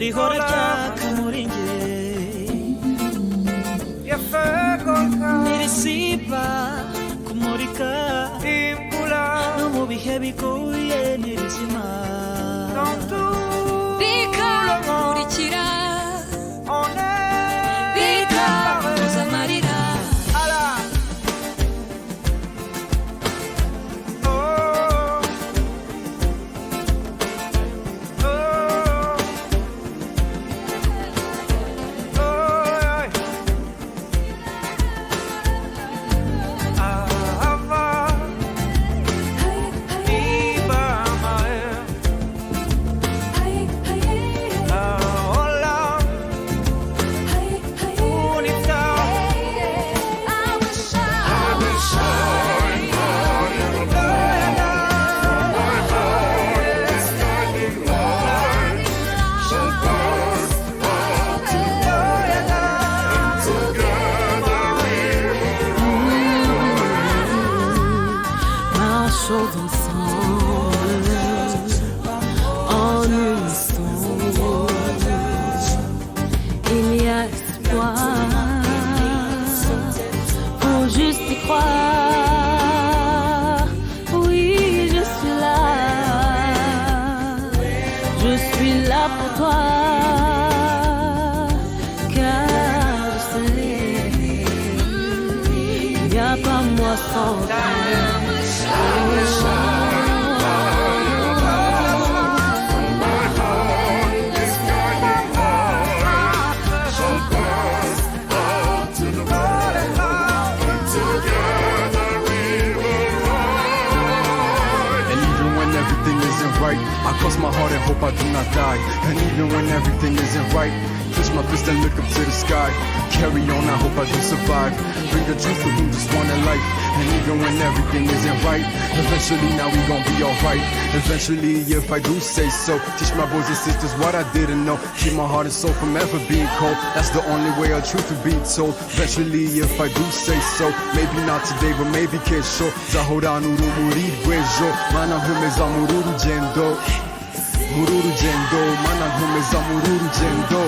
rihora ryaka muri nge nirisiba kumurika no mu bihe bigoye nirizima bikamurikira bikabuza amarira I cross my heart and hope I do not die. And even when everything isn't right, push my fist and look up to the sky. Carry on, I hope I do survive. Bring the truth to who just wanted life. And even when everything isn't right, eventually now we gon' be alright. Eventually, if I do say so, teach my boys and sisters what I didn't know. Keep my heart and soul from ever being cold. That's the only way our truth will be told. Eventually, if I do say so, maybe not today, but maybe kesho. Zahora nuru murid gwejo, mana humeza mururu jendo. Mururu jendo, mana humeza mururu jendo.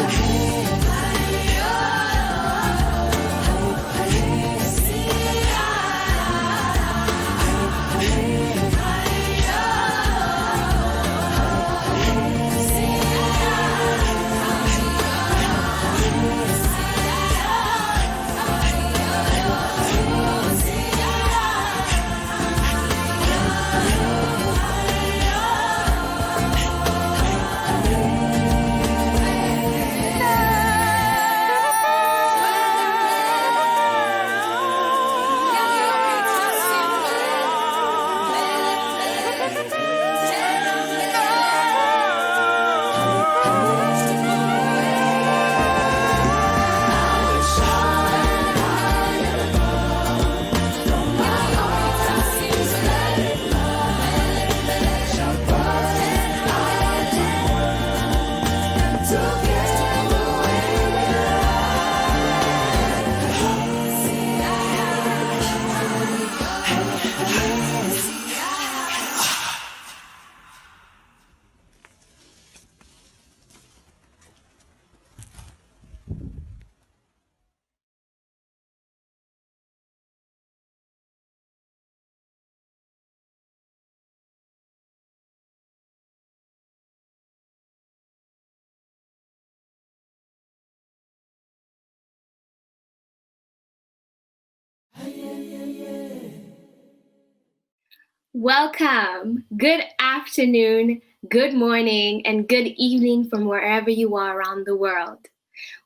Welcome. Good afternoon, good morning, and good evening from wherever you are around the world.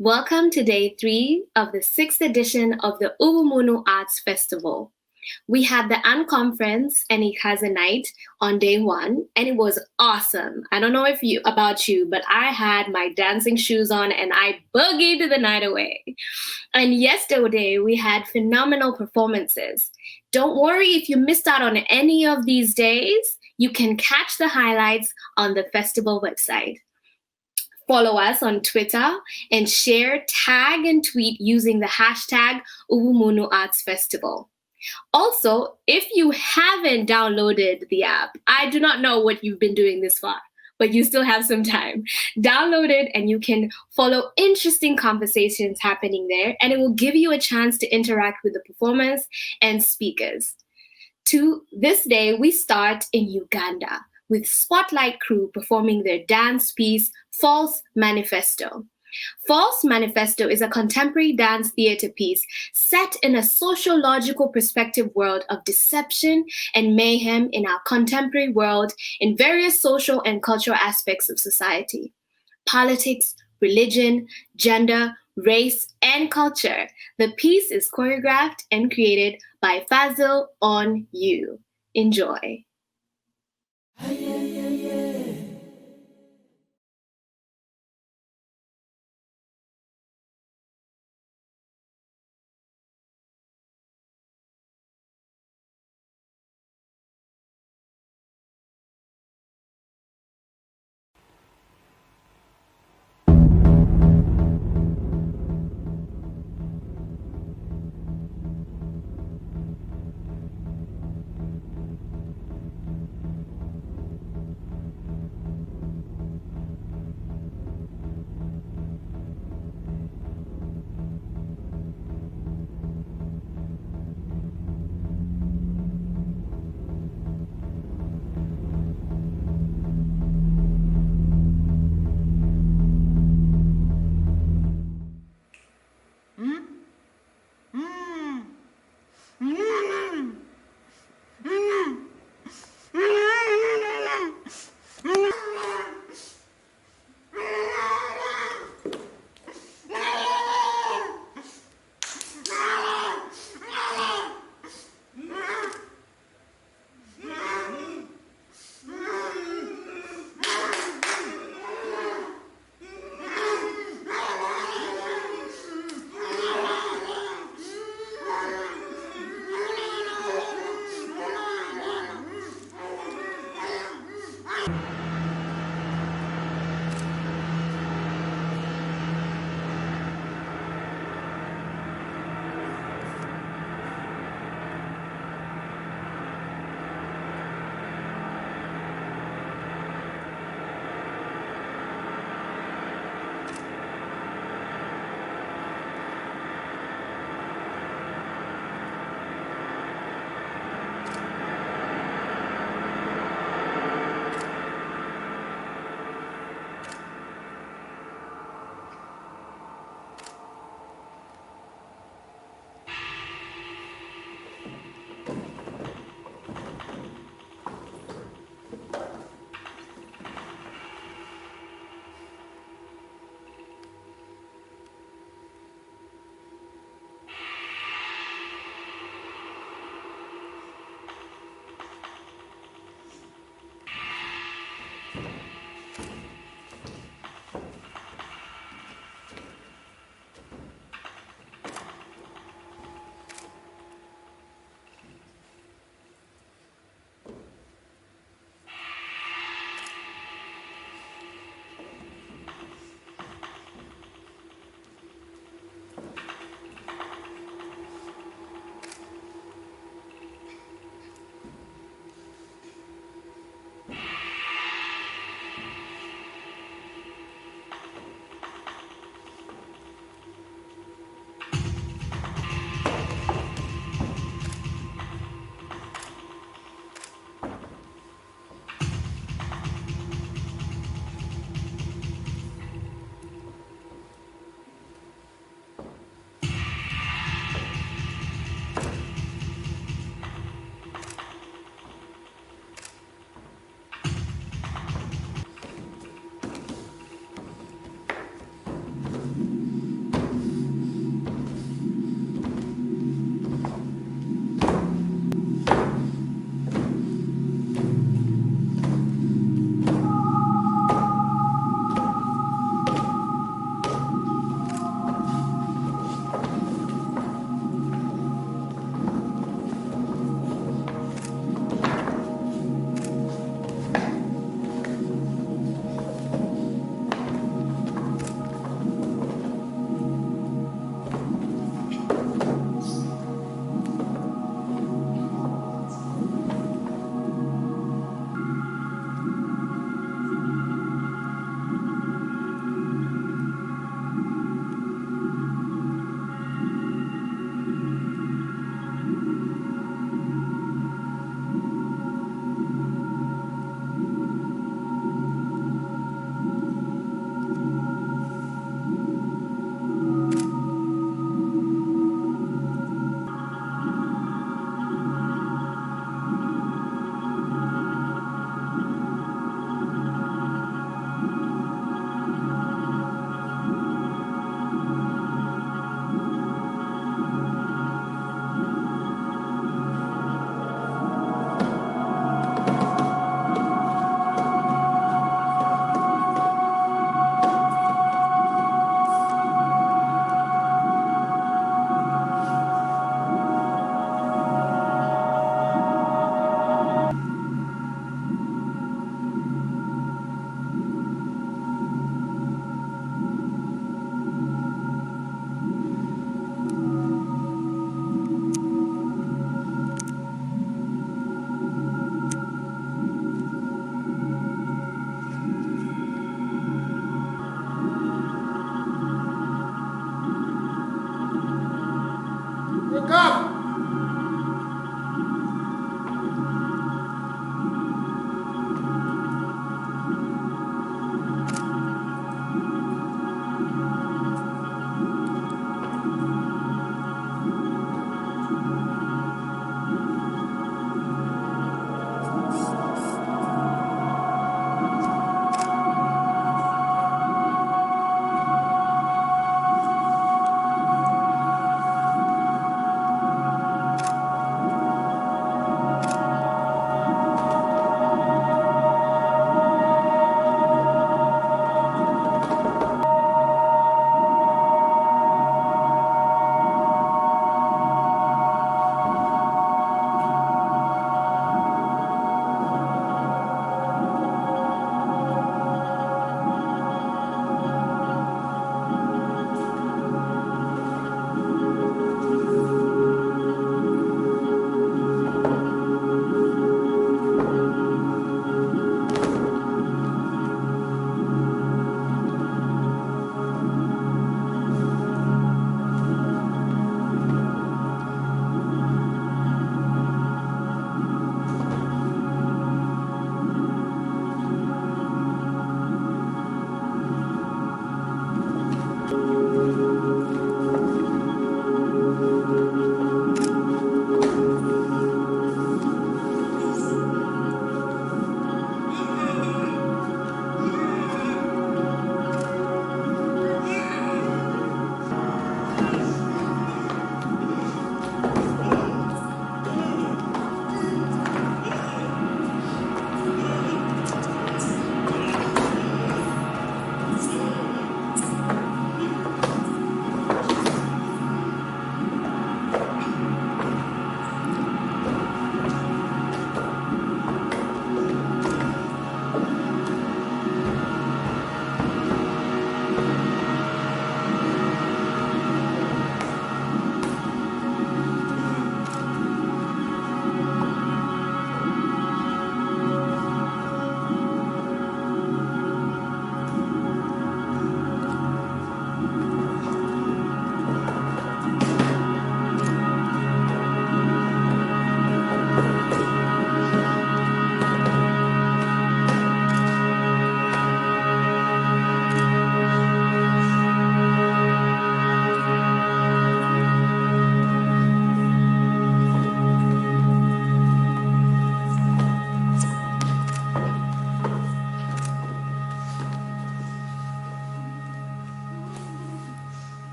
Welcome to day 3 of the 6th edition of the Ubumuntu Arts Festival. We had the Unconference and Ikaza night on day 1, and it was awesome. I don't know about you, but I had my dancing shoes on and I boogied the night away. And yesterday we had phenomenal performances. Don't worry if you missed out on any of these days. You can catch the highlights on the festival website. Follow us on Twitter and share, tag, and tweet using the hashtag Ubumuntu Arts Festival. Also, if you haven't downloaded the app, I do not know what you've been doing this far, but you still have some time. Download it and you can follow interesting conversations happening there, and it will give you a chance to interact with the performers and speakers. To this day, we start in Uganda with Spotlight Crew performing their dance piece, False Manifesto. False Manifesto is a contemporary dance theater piece set in a sociological perspective world of deception and mayhem in our contemporary world in various social and cultural aspects of society. Politics, religion, gender, race, and culture. The piece is choreographed and created by Fazil On You. Enjoy.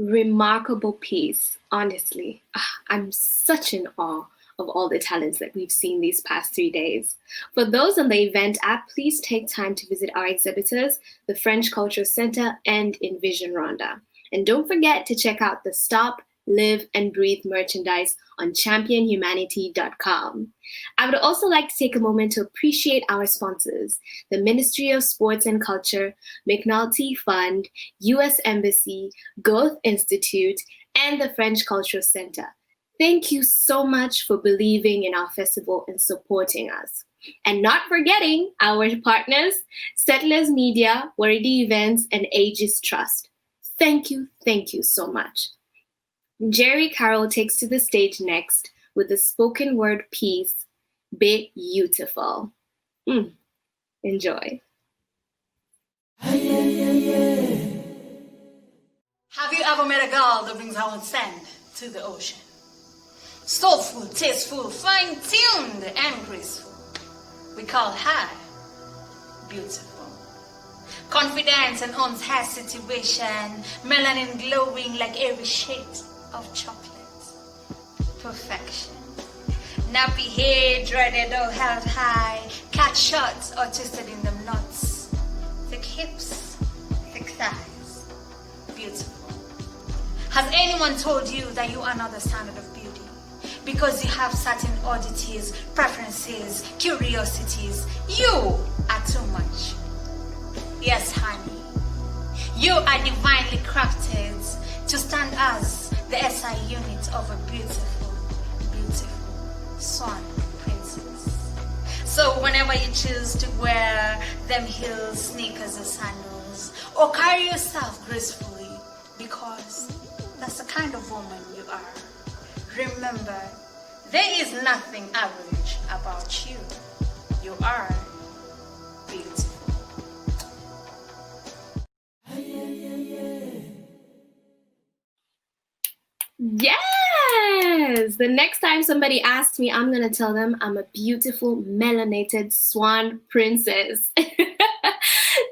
remarkable piece, honestly. I'm such in awe of all the talents that we've seen these past 3 days. For those on the event app, please take time to visit our exhibitors, the French Cultural Center, and Envision Rwanda. And don't forget to check out the Stop, Live, and Breathe merchandise on championhumanity.com. I would also like to take a moment to appreciate our sponsors, the Ministry of Sports and Culture, McNulty Fund, U.S. Embassy, Gogh Institute, and the French Cultural Center. Thank you so much for believing in our festival and supporting us. And not forgetting our partners, Settlers Media, Waridi Events, and Aegis Trust. Thank you so much. Njeri Carrol takes to the stage next with the spoken word piece, Be-you-tiful. Enjoy. Have you ever met a girl that brings her own sand to the ocean? Soulful, tasteful, fine-tuned, and graceful. We call her beautiful. Confident and owns her situation, melanin glowing like every shade of chocolate. Perfection. Nappy hair, dreaded or held high, cat shots or twisted in them knots. Thick hips, thick thighs. Beautiful. Has anyone told you that you are not the standard of beauty? Because you have certain oddities, preferences, curiosities. You are too much. Yes, honey. You are divinely crafted to stand as the SI unit of a beautiful, beautiful swan princess. So whenever you choose to wear them heels, sneakers, or sandals, or carry yourself gracefully, because that's the kind of woman you are. Remember, there is nothing average about you. You are beautiful. Yes! The next time somebody asks me, I'm going to tell them I'm a beautiful, melanated swan princess.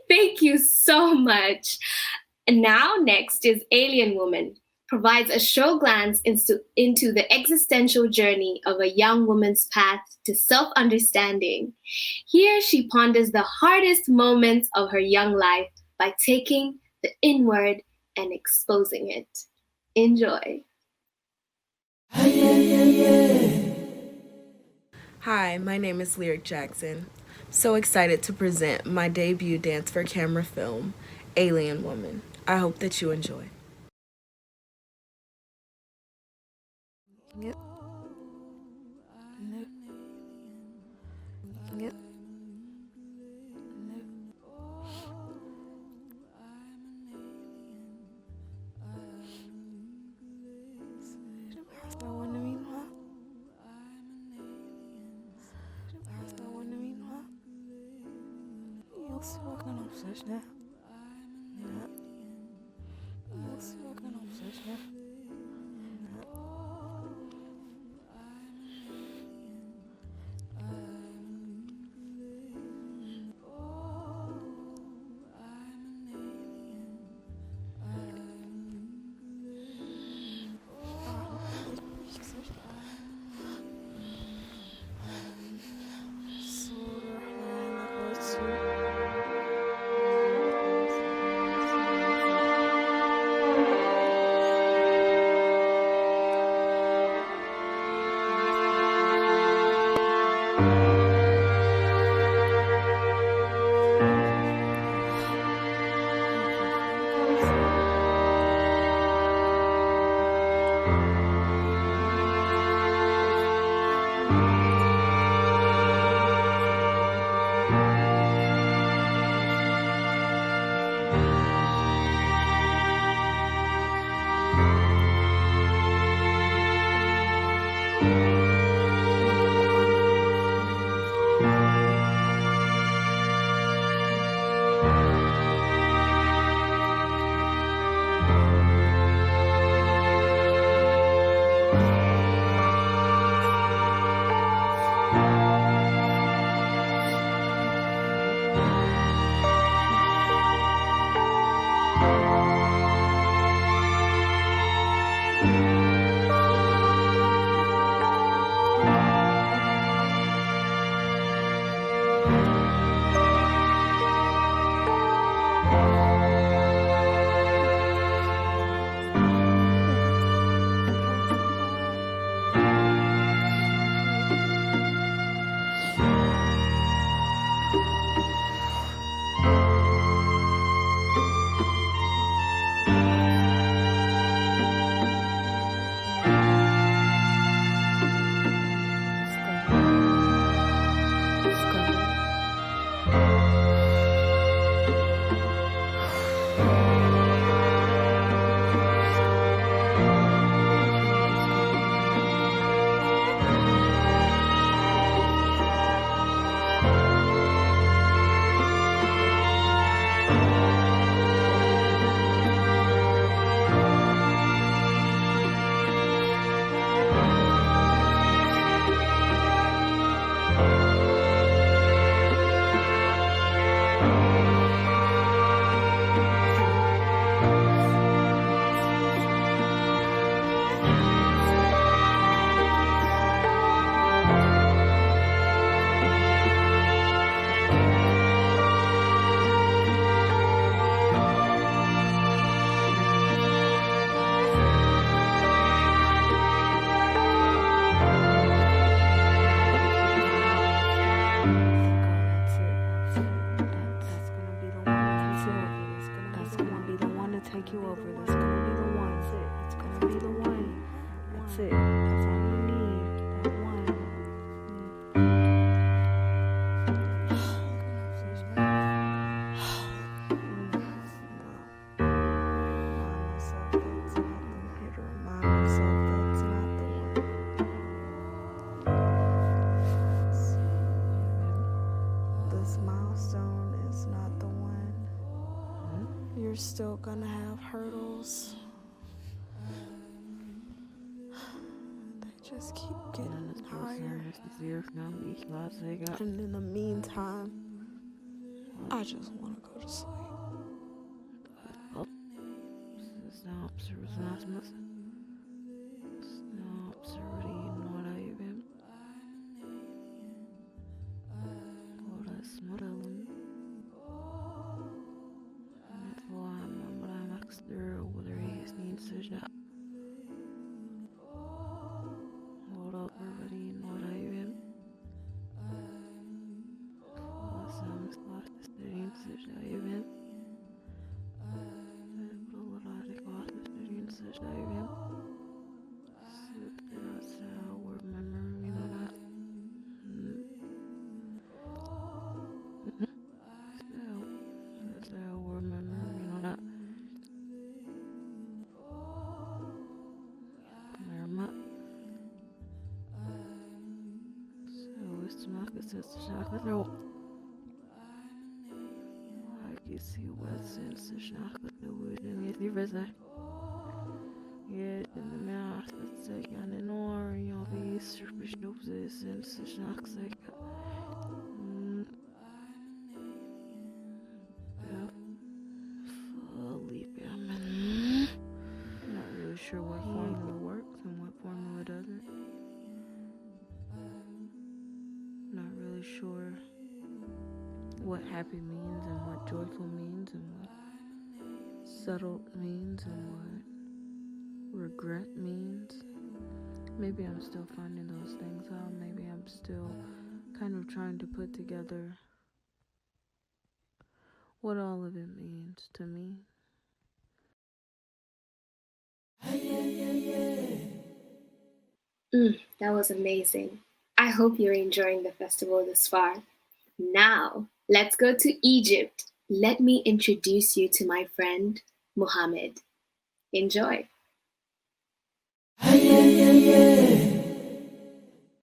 Thank you so much. And now, next is Alien Woman. Provides a show glance into the existential journey of a young woman's path to self-understanding. Here, she ponders the hardest moments of her young life by taking the inward and exposing it. Enjoy. Hi, my name is Lyrric Jackson. So excited to present my debut dance for camera film, Alien Woman. I hope that you enjoy. Yep. Nope. Yep. take you over. That's gonna be the one. That's it. It's gonna be the one. That's it. That's all you need. That one. You're still gonna have hurdles. They just keep getting higher. And in the meantime, I just want to go to sleep. Not really sure what formula works and what formula doesn't. Not really sure what happy means and what joyful means and what settled means and what regret means. Maybe I'm still finding those things out. Maybe I'm still kind of trying to put together what all of it means to me. That was amazing. I hope you're enjoying the festival this far. Now, let's go to Egypt. Let me introduce you to my friend, Mohamed. Enjoy.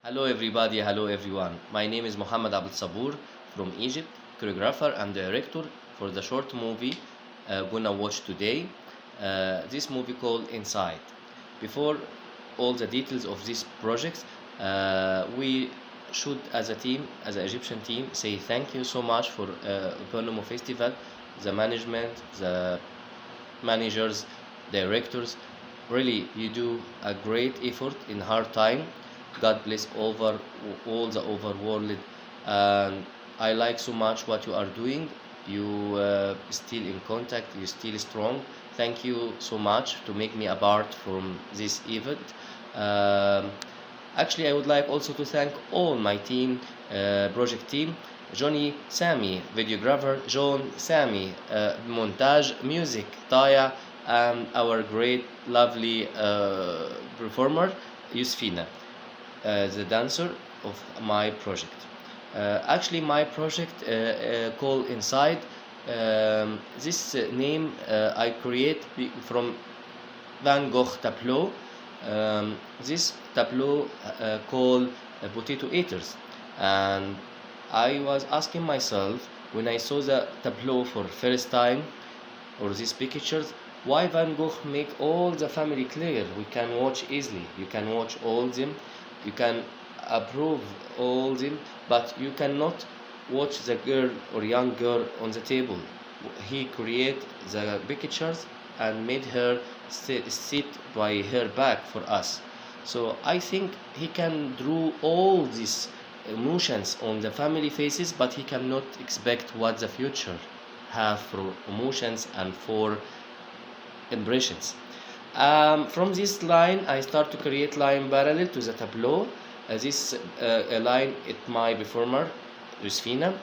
Hello everybody, hello everyone. My name is Mohamed Abd from Egypt, choreographer and director for the short movie gonna watch today. This movie called Inside. Before all the details of this project, we should as a team, as an Egyptian team, say thank you so much for Ubumuntu Festival, the management, the managers, directors. Really, you do a great effort in hard time. God bless over all the overworld. I like so much what you are doing. You still in contact, you still strong. Thank you so much to make me a part from this event. Actually, I would like also to thank all my team, project team, Johnny, Sammy, videographer, John, Sammy, montage, music, Taya, and our great, lovely performer, Yusfina, the dancer of my project. Actually, my project called Inside. This name I create from Van Gogh tableau. This tableau called Potato Eaters, and I was asking myself when I saw the tableau for first time, or these pictures, why Van Gogh make all the family clear? We can watch easily. You can watch all them. You can approve all them, but you cannot watch the girl or young girl on the table. He create the pictures and made her sit by her back for us. So I think he can draw all these emotions on the family faces, but he cannot expect what the future have for emotions and for impressions. From this line, I start to create line parallel to the tableau. This line it my performer, Yusfina,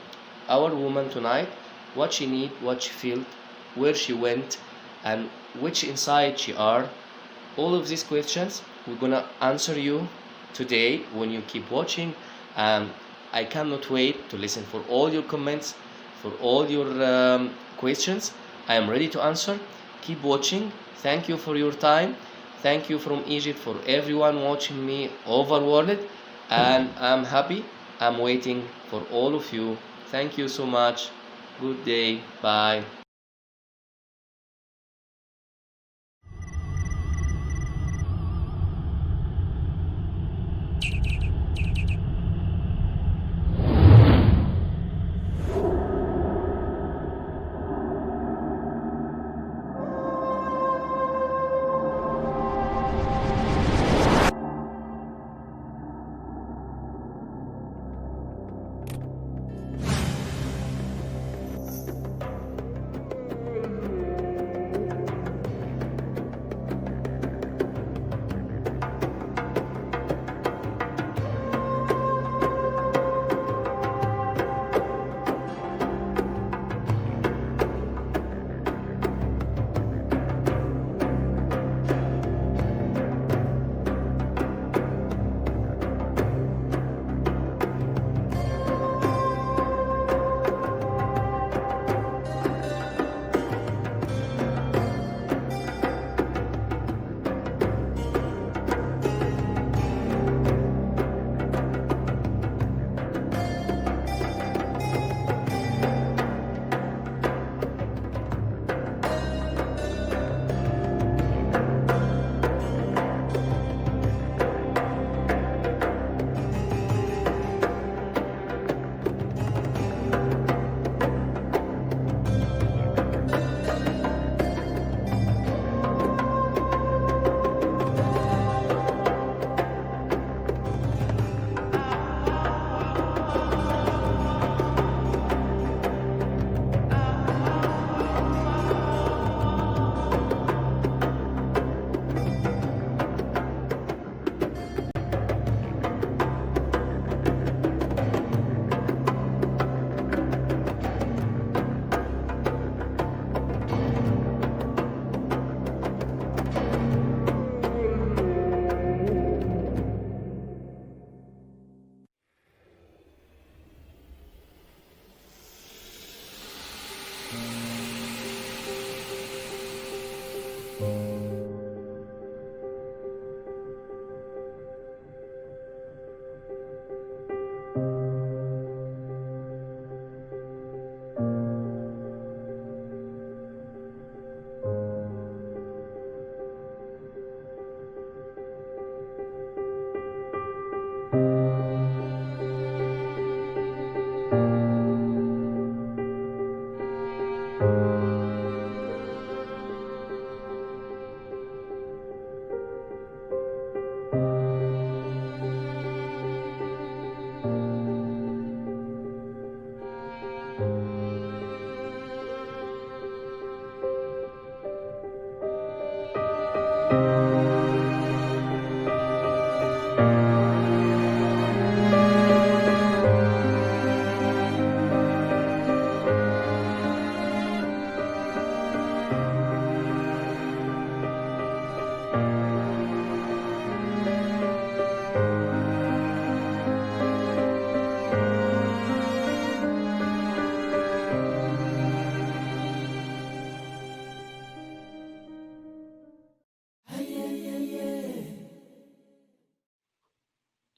our woman tonight, what she need, what she felt, where she went, and which inside she are. All of these questions we're gonna answer you today when you keep watching. I cannot wait to listen for all your comments, for all your questions. I am ready to answer. Keep watching. Thank you for your time. Thank you from Egypt for everyone watching me over world, and I'm happy. I'm waiting for all of you. Thank you so much. Good day. Bye.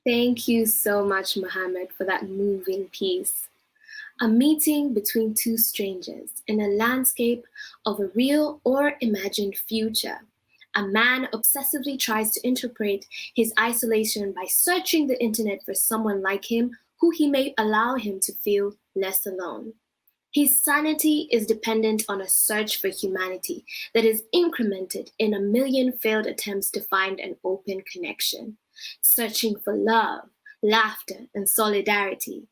Thank you so much, Mohamed, for that moving piece. A meeting between two strangers in a landscape of a real or imagined future. A man obsessively tries to interpret his isolation by searching the internet for someone like him who he may allow him to feel less alone. His sanity is dependent on a search for humanity that is incremented in a million failed attempts to find an open connection, searching for love, laughter, and solidarity.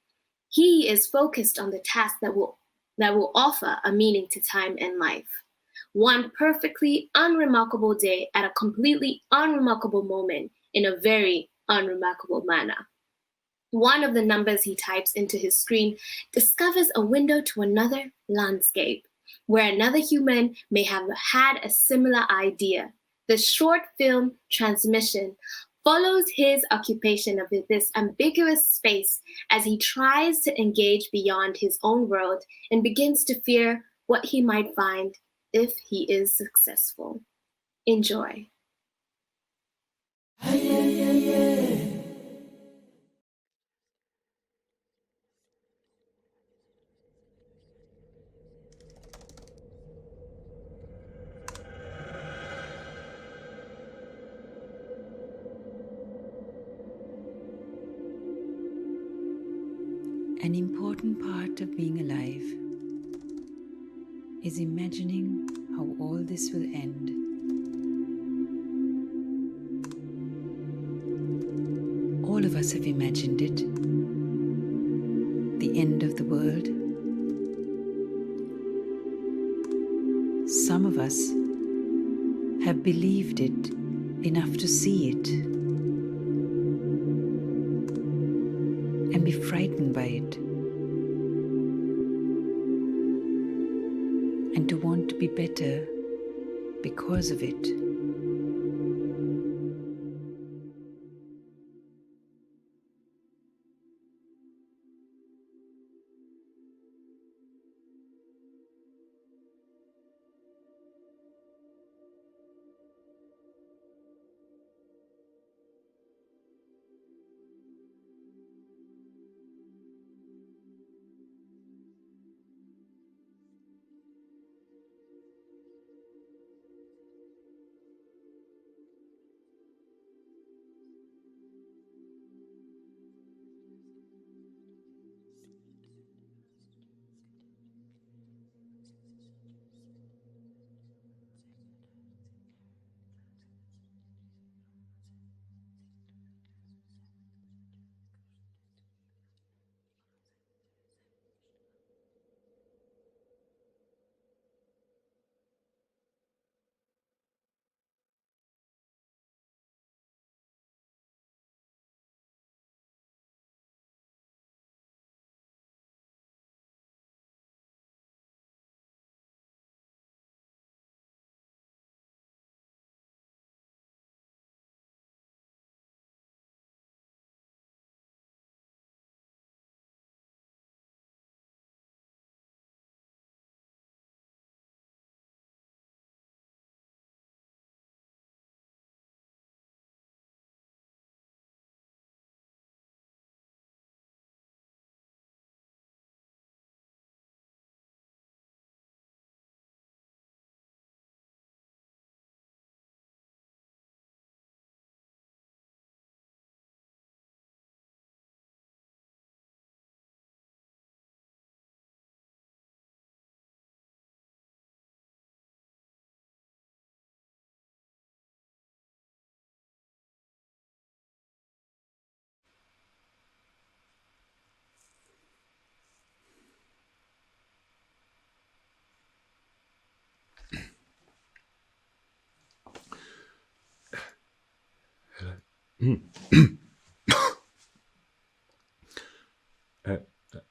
He is focused on the task that will offer a meaning to time and life. One perfectly unremarkable day at a completely unremarkable moment in a very unremarkable manner. One of the numbers he types into his screen discovers a window to another landscape, where another human may have had a similar idea. The short film Transmission follows his occupation of this ambiguous space as he tries to engage beyond his own world and begins to fear what he might find if he is successful. Enjoy. An important part of being alive is imagining how all this will end. All of us have imagined it, the end of the world. Some of us have believed it enough to see it and be frightened by it, and to want to be better because of it.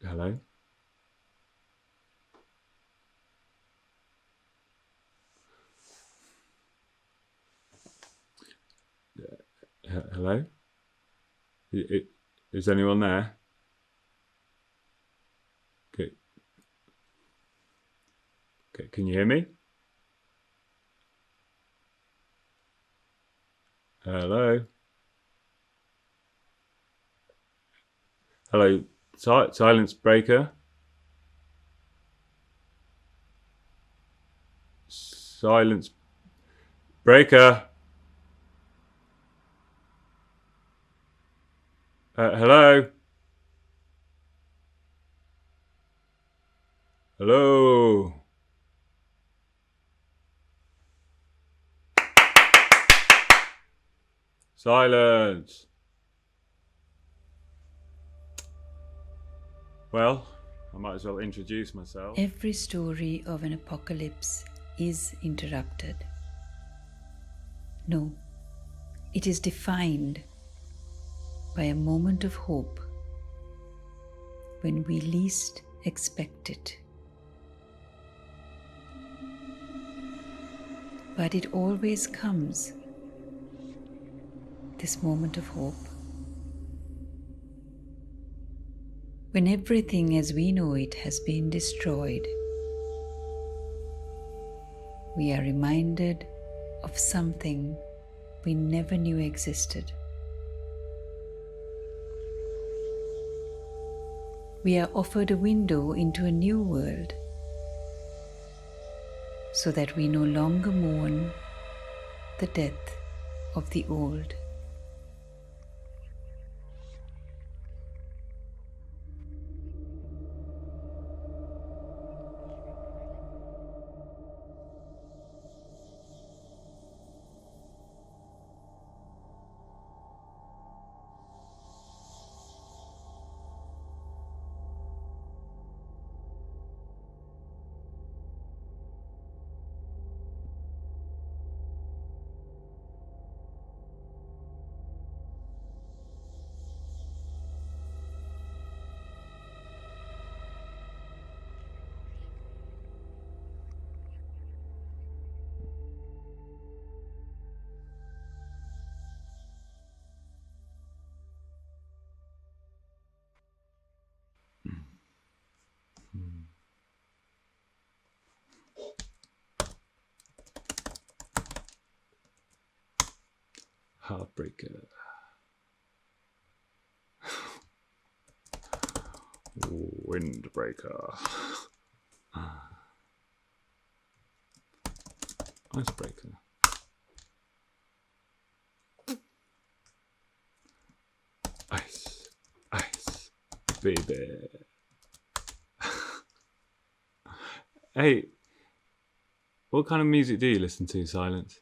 Hello? Hello? Is anyone there? Okay. Okay, can you hear me? Hello? Hello? Silence breaker? Silence breaker? Hello? Hello? Silence. Well, I might as well introduce myself. Every story of an apocalypse is interrupted. No, it is defined by a moment of hope when we least expect it. But it always comes, this moment of hope, when everything as we know it has been destroyed. We are reminded of something we never knew existed. We are offered a window into a new world, so that we no longer mourn the death of the old. Heartbreaker. Windbreaker. Icebreaker. Ice. Ice. Baby. Hey, what kind of music do you listen to, Silence?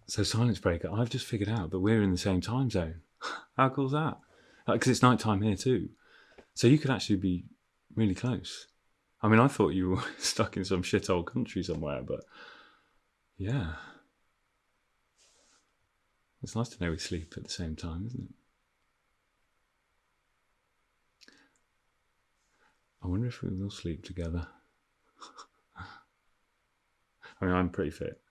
So Silence Breaker, I've just figured out that we're in the same time zone. How cool is that? Because it's night time here too. So you could actually be really close. I mean, I thought you were stuck in some shithole country somewhere, but yeah. It's nice to know we sleep at the same time, isn't it? I wonder if we will sleep together. I mean, I'm pretty fit.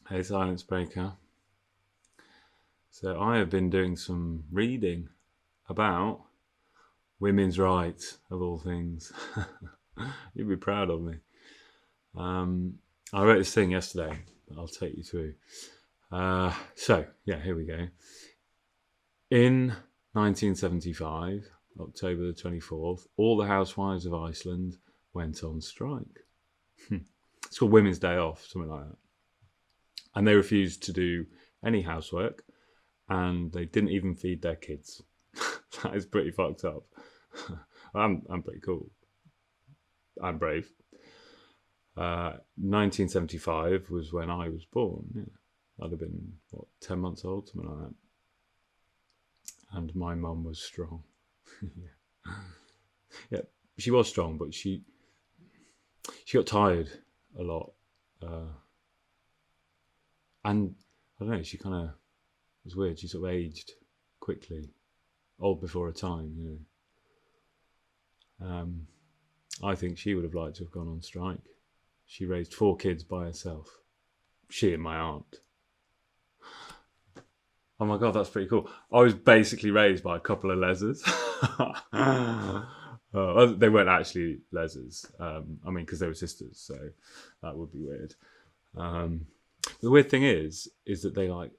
Hey, Silence Breaker. So I have been doing some reading about women's rights, of all things. You'd be proud of me. I wrote this thing yesterday that I'll take you through. So, yeah, here we go. In 1975, October the 24th, all the housewives of Iceland went on strike. It's called Women's Day Off, something like that. And they refused to do any housework, and they didn't even feed their kids. That is pretty fucked up. I'm pretty cool. I'm brave. 1975 was when I was born. Yeah. I'd have been, 10 months old, something like that. And my mum was strong. Yeah. Yeah, she was strong, but she got tired a lot. And I don't know, she kind of, it was weird, she sort of aged quickly, old before her time, you know. I think she would have liked to have gone on strike. She raised 4 kids by herself. She and my aunt. Oh my God, that's pretty cool. I was basically raised by a couple of lesers. They weren't actually lesers. I mean, because they were sisters, so that would be weird. The weird thing is that they like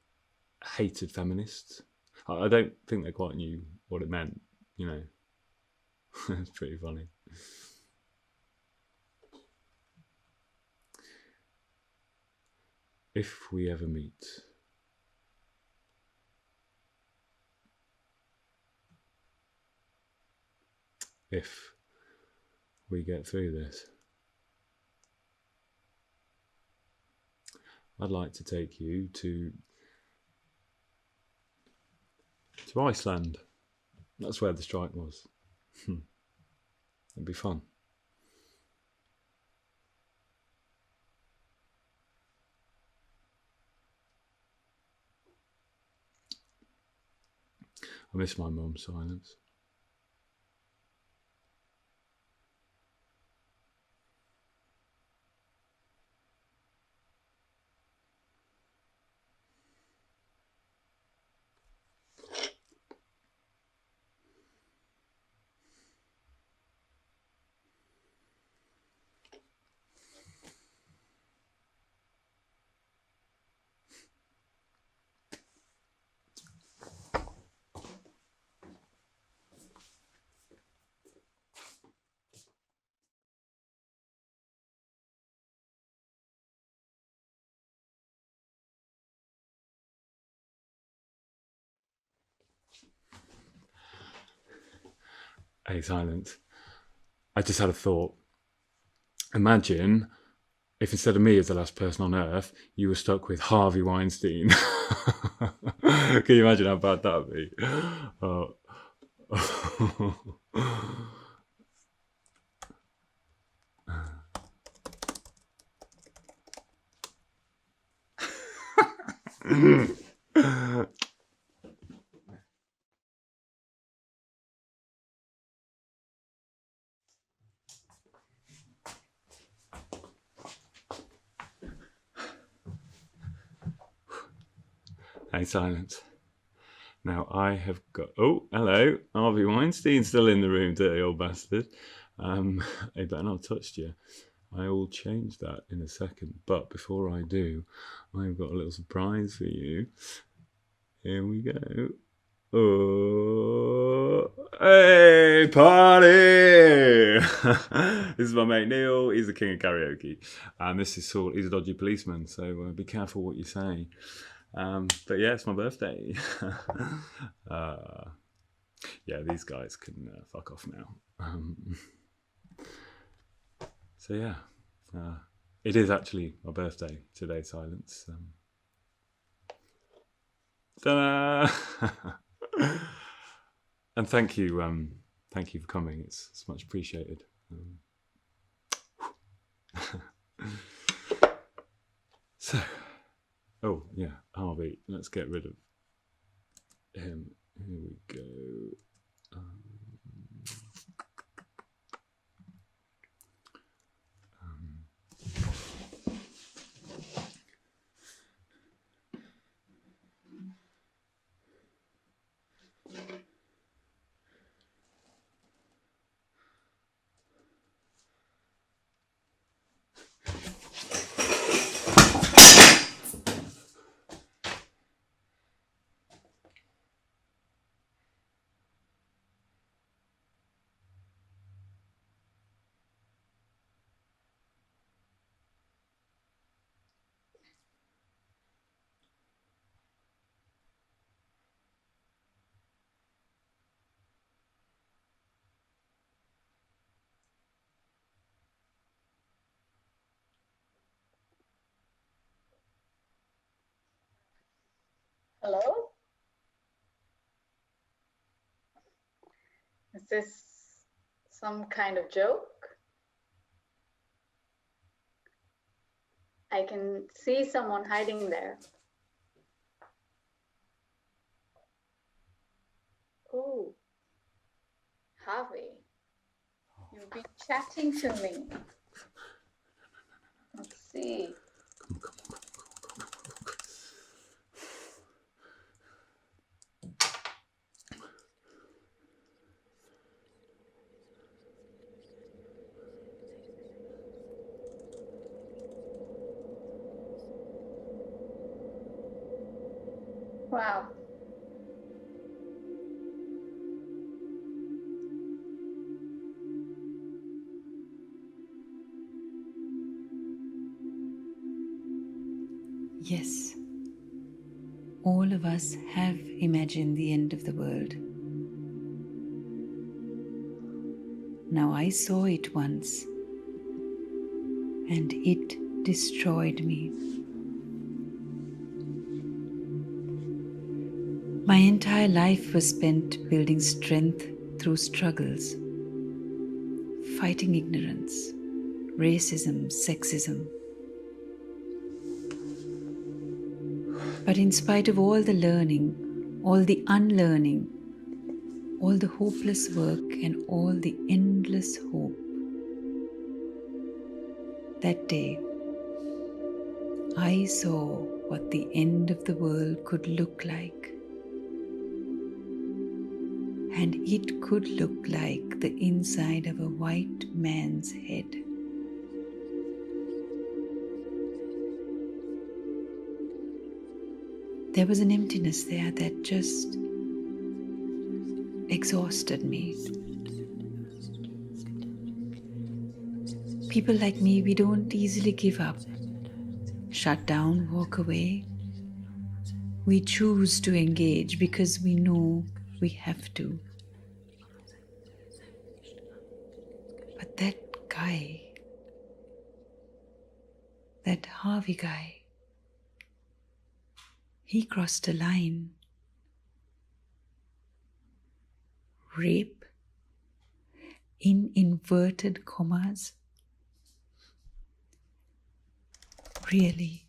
hated feminists. I don't think they quite knew what it meant, you know. It's pretty funny. If we ever meet. If we get through this, I'd like to take you to Iceland. That's where the strike was. It'd be fun. I miss my mum's silence. Hey, silence. I just had a thought. Imagine if instead of me as the last person on earth, you were stuck with Harvey Weinstein. Can you imagine how bad that would be? Oh. Hey, silence. Now I have got... Oh, hello. Harvey Weinstein still in the room, dirty old bastard. He better not have touched you. I will change that in a second. But before I do, I've got a little surprise for you. Here we go. Oh, hey, party! This is my mate Neil. He's the king of karaoke. And this is Saul. He's a dodgy policeman, so be careful what you say. But yeah, it's my birthday. Yeah, these guys can fuck off now. So yeah, it is actually my birthday today, silence. Ta-da! And thank you for coming. It's much appreciated. So, oh yeah, Harvey. Let's get rid of him. Here we go. Is this some kind of joke? I can see someone hiding there. Oh, Harvey, you've been chatting to me. Let's see. Wow. Yes, all of us have imagined the end of the world. Now I saw it once, and it destroyed me. My entire life was spent building strength through struggles, fighting ignorance, racism, sexism. But in spite of all the learning, all the unlearning, all the hopeless work and all the endless hope, that day I saw what the end of the world could look like. And it could look like the inside of a white man's head. There was an emptiness there that just exhausted me. People like me, we don't easily give up, shut down, walk away. We choose to engage because we know we have to. But that guy, that Harvey guy, he crossed a line. Rape in inverted commas. Really?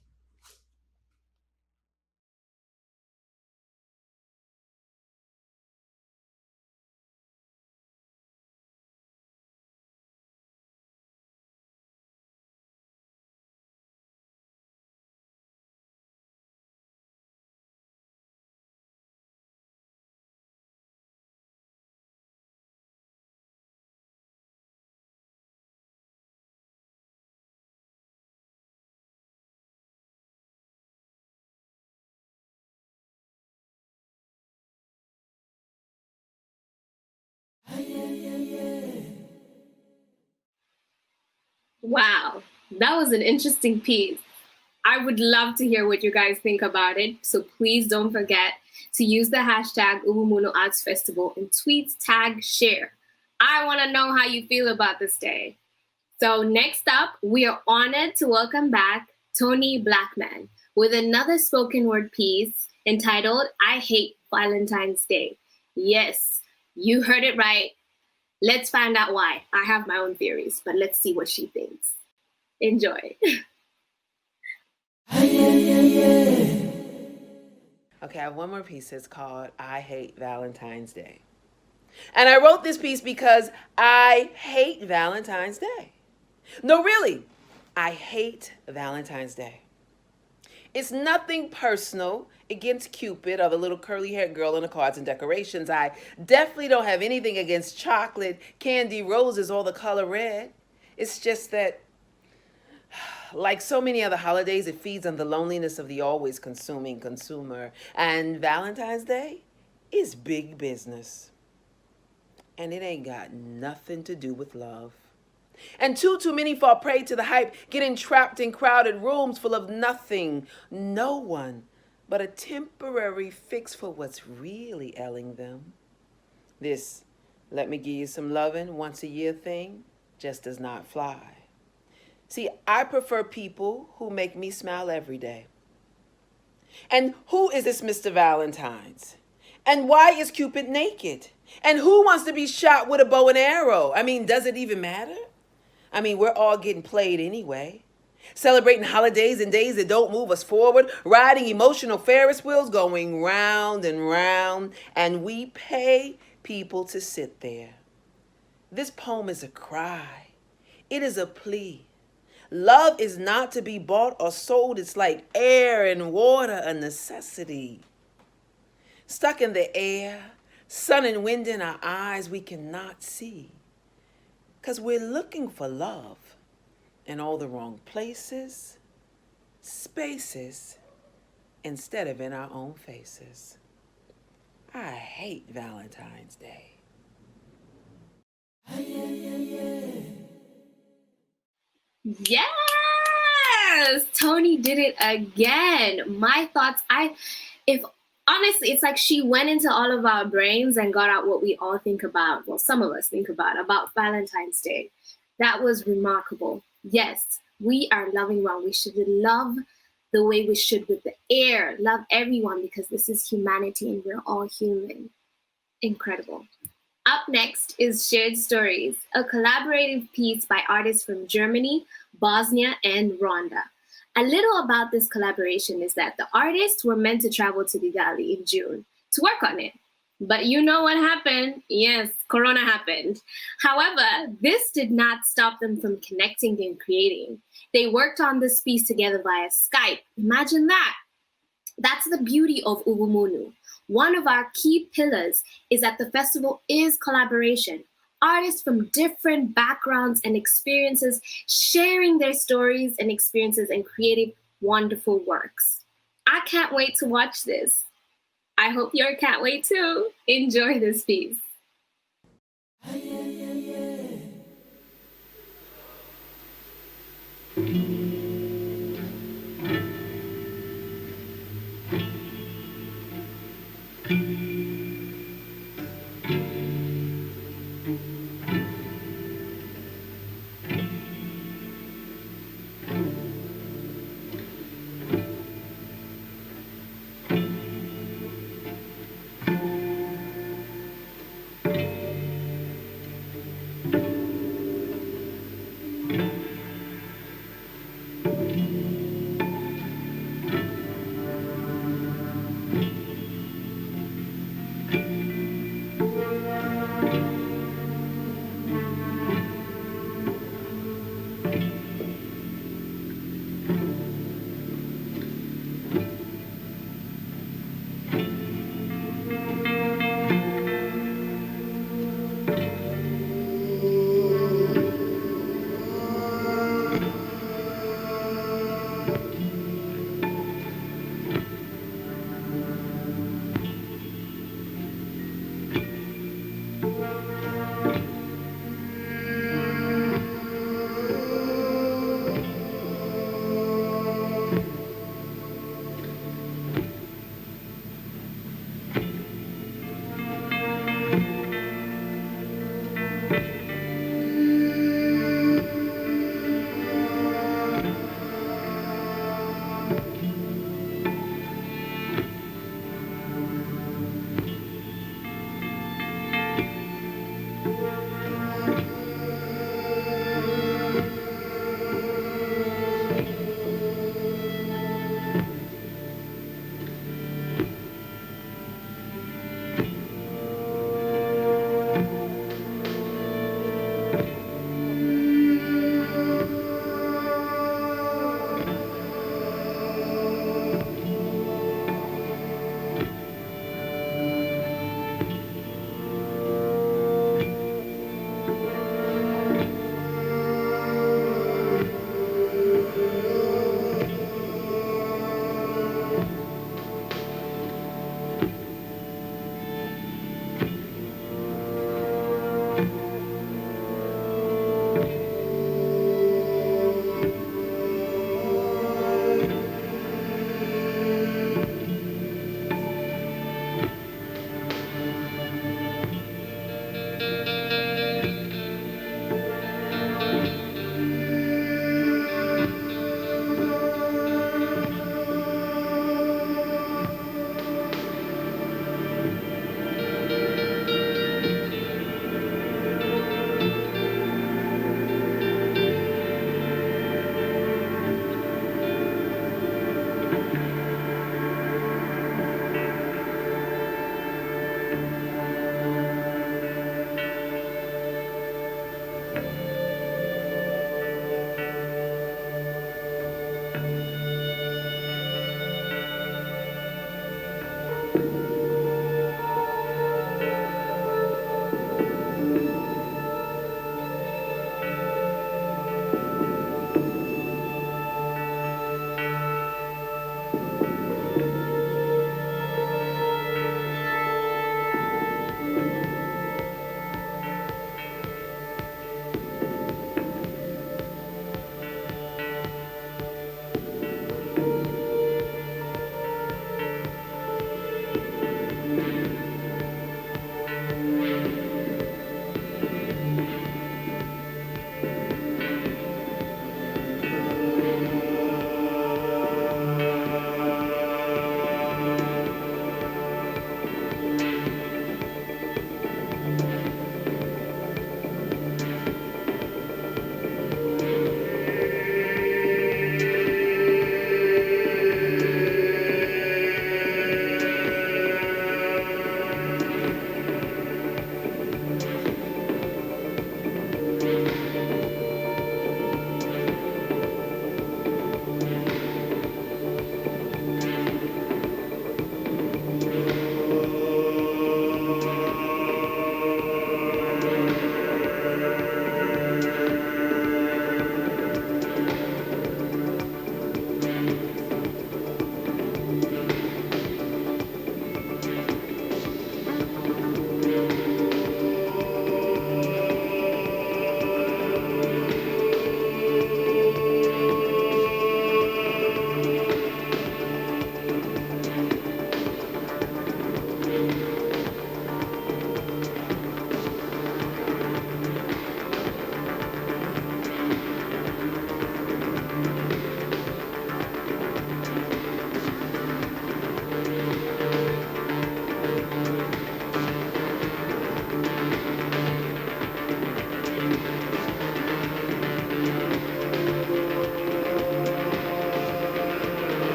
Wow, that was an interesting piece. I would love to hear what you guys think about it. So please don't forget to use the hashtag Ubumuntu Arts Festival and tweets, tag, share. I want to know how you feel about this day. So next up, we are honored to welcome back Toni Blackman with another spoken word piece entitled I Hate Valentine's Day. Yes, you heard it right. Let's find out why. I have my own theories, but let's see what she thinks. Enjoy. Okay, I have one more piece. It's called I Hate Valentine's Day. And I wrote this piece because I hate Valentine's Day. No, really, I hate Valentine's Day. It's nothing personal against Cupid or the little curly-haired girl in the cards and decorations. I definitely don't have anything against chocolate, candy, roses, or the color red. It's just that, like so many other holidays, it feeds on the loneliness of the always consuming consumer. And Valentine's Day is big business. And it ain't got nothing to do with love. And too many fall prey to the hype, getting trapped in crowded rooms full of nothing, no one, but a temporary fix for what's really ailing them. This let me give you some loving once a year thing just does not fly. See, I prefer people who make me smile every day. And who is this Mr. Valentine's? And why is Cupid naked? And who wants to be shot with a bow and arrow? I mean, does it even matter? I mean, we're all getting played anyway. Celebrating holidays and days that don't move us forward, riding emotional Ferris wheels going round and round, and we pay people to sit there. This poem is a cry. It is a plea. Love is not to be bought or sold. It's like air and water, a necessity. Stuck in the air, sun and wind in our eyes we cannot see. 'Cause we're looking for love in all the wrong places, spaces, instead of in our own faces. I hate Valentine's Day. Yes! Toni did it again. My thoughts, honestly, it's like she went into all of our brains and got out what we all think about, well, some of us think about Valentine's Day. That was remarkable. Yes, we are loving well. We should love the way we should with the air. Love everyone because this is humanity and we're all human. Incredible. Up next is Shared Stories, a collaborative piece by artists from Germany, Bosnia, and Rwanda. A little about this collaboration is that the artists were meant to travel to Kigali in June to work on it. But you know what happened? Yes, Corona happened. However, this did not stop them from connecting and creating. They worked on this piece together via Skype. Imagine that. That's the beauty of Ubumuntu. One of our key pillars is that the festival is collaboration. Artists from different backgrounds and experiences sharing their stories and experiences and creating wonderful works. I can't wait to watch this. I hope you can't wait too. Enjoy this piece.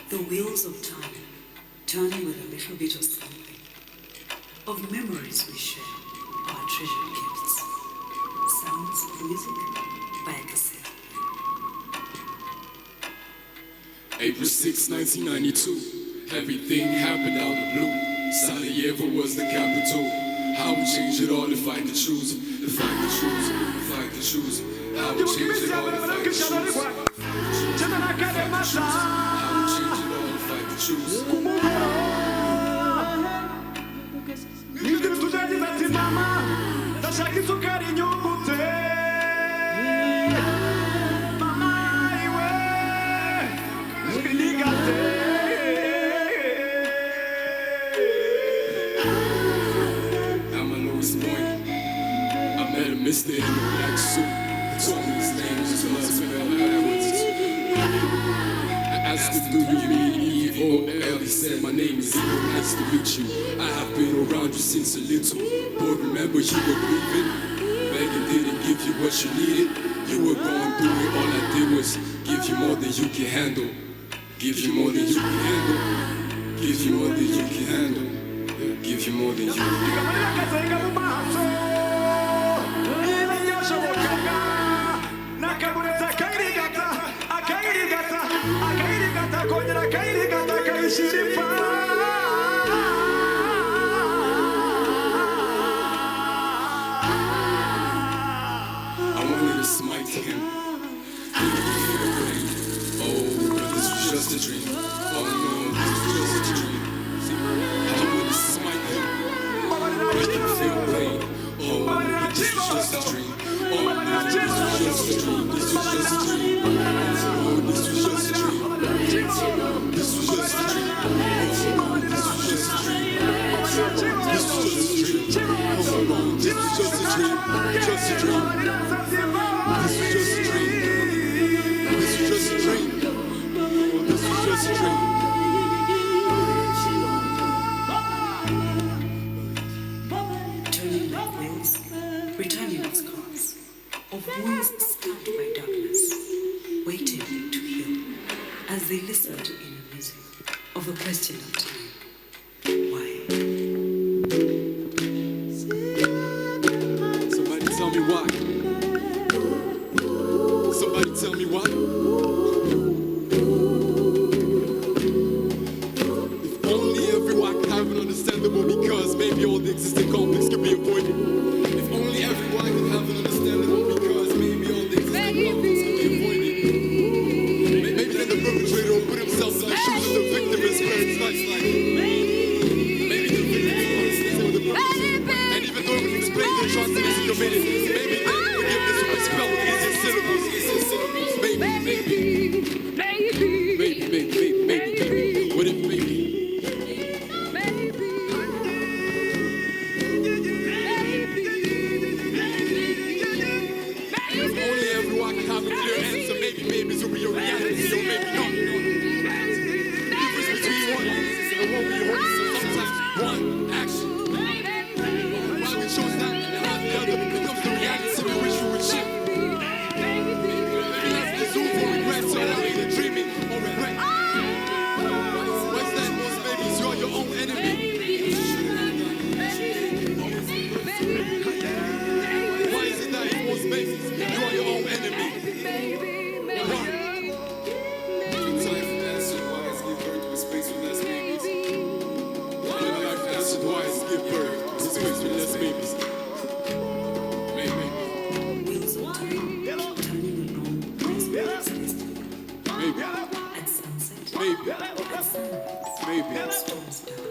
The wheels of time, turning with a little bit of something, of memories we share, our treasured gifts. Sounds of music by a cassette. April 6, 1992, everything happened out of the blue. Sarajevo was the capital. How would change it all if I could choose? If I could choose, if I could choose. How would change it all if I could choose? How would change it all if I could choose? Mr. in the black suit, told me his name was husband. I asked him, do you mean E-O-L? He said, my name is Eo, nice to meet you. I have been around you since a little, but remember you were grieving. Megan didn't give you what you needed. You were going through it, all I did was give you more than you can handle. Give you more than you can handle. Give you more than you can handle. Give you more than you can handle. I wanted to smite him. Oh, this was just a dream. Oh no, this was just a dream. I wanted to smite him. Make him feel pain. Oh, this was just a dream. Oh no, this was just a dream. This was just a dream. Oh, this was just a dream. This was just a dream. Oh, this was just a dream. This was just a dream. Oh, this was just a dream. Just a dream. This was just a dream. This was just a dream. This was just a dream. Turning like wheels, returning as cars, of wounds stabbed by darkness, waiting to heal, as they listen to inner music of a question of time. Why? Somebody tell me why. Somebody tell me why. If only everyone could have an understandable because maybe all the existing conflicts could be avoided. If only everyone could have an understandable because maybe all the existing conflicts could be avoided. Maybe then the perpetrator will put himself in the shoes of the victim and spare his life. Maybe the victim will understand what the perpetrator. And even though it would explain the atrocities he committed, maybe then forgiveness will be spelled with easier syllables. Maybe. What if maybe? If only everyone could have a clear answer, maybe this will be your reality, or maybe not. The difference between one and what we hope, so sometimes one action. While we chose that and not the other, becomes the reality we wish we would shift. Maybe that's the zoo for regret, so that ain't a dreaming or regret. What's that most babies? You're your own enemy. Why is it that in most babies, you are your own enemy? Why? Time for answer why I give birth to a space with less babies. Life answered why I give birth to a space with less babies. Maybe. Wheels of time, turning along as wheels destiny. Maybe. At sunset, Maybe. at sunrise, Maybe. storms down,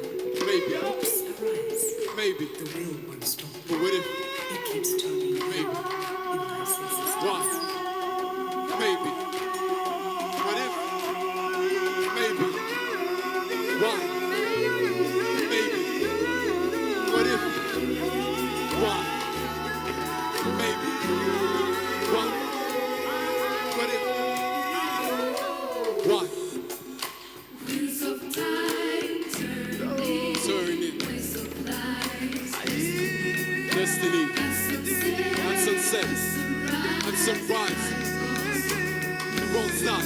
Maybe. hopes arise. Maybe. The wheel won't stop. But what if? It keeps turning. Maybe. In life's existence. Why? Maybe. What if? Maybe. Why? Maybe. What if? Why? Maybe. Why? What if? Why? Wheels of time turning, Turning. ways of life, Destiny. and sunset, And sunset. And sunrise. It won't stop.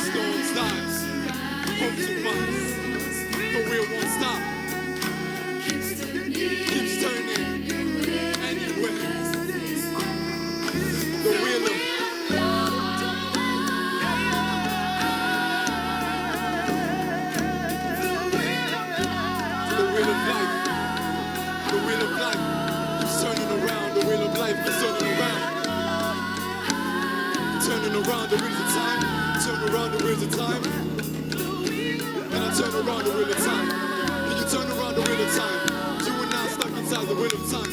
Storms die. turning around the wheel of time, turn around the wheel of time. And I turn around the wheel of time. And you turn around the wheel of time. You and I stuck inside the wheel of time.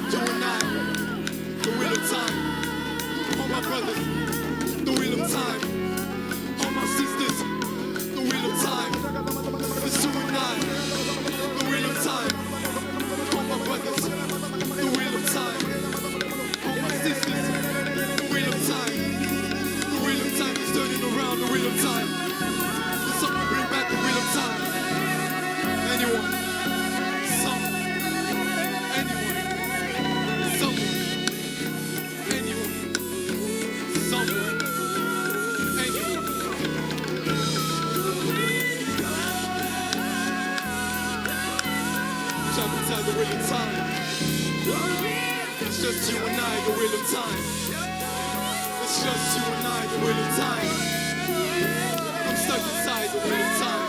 You and I, the wheel of time. All my brothers, the wheel of time. All my sisters, the wheel of time. It's you and I, the wheel of time. All my brothers, the wheel of time. All my sisters, the wheel of time. The wheel of time is turning around, the wheel of time. Will someone bring back the wheel of time? Anyone? Someone? Anyone? Someone? Anyone? Someone? Anyone? Jump inside the wheel of time. It's just you and I, the wheel of time. It's just you and I, the wheel of time. I'm stuck inside the wheel of time.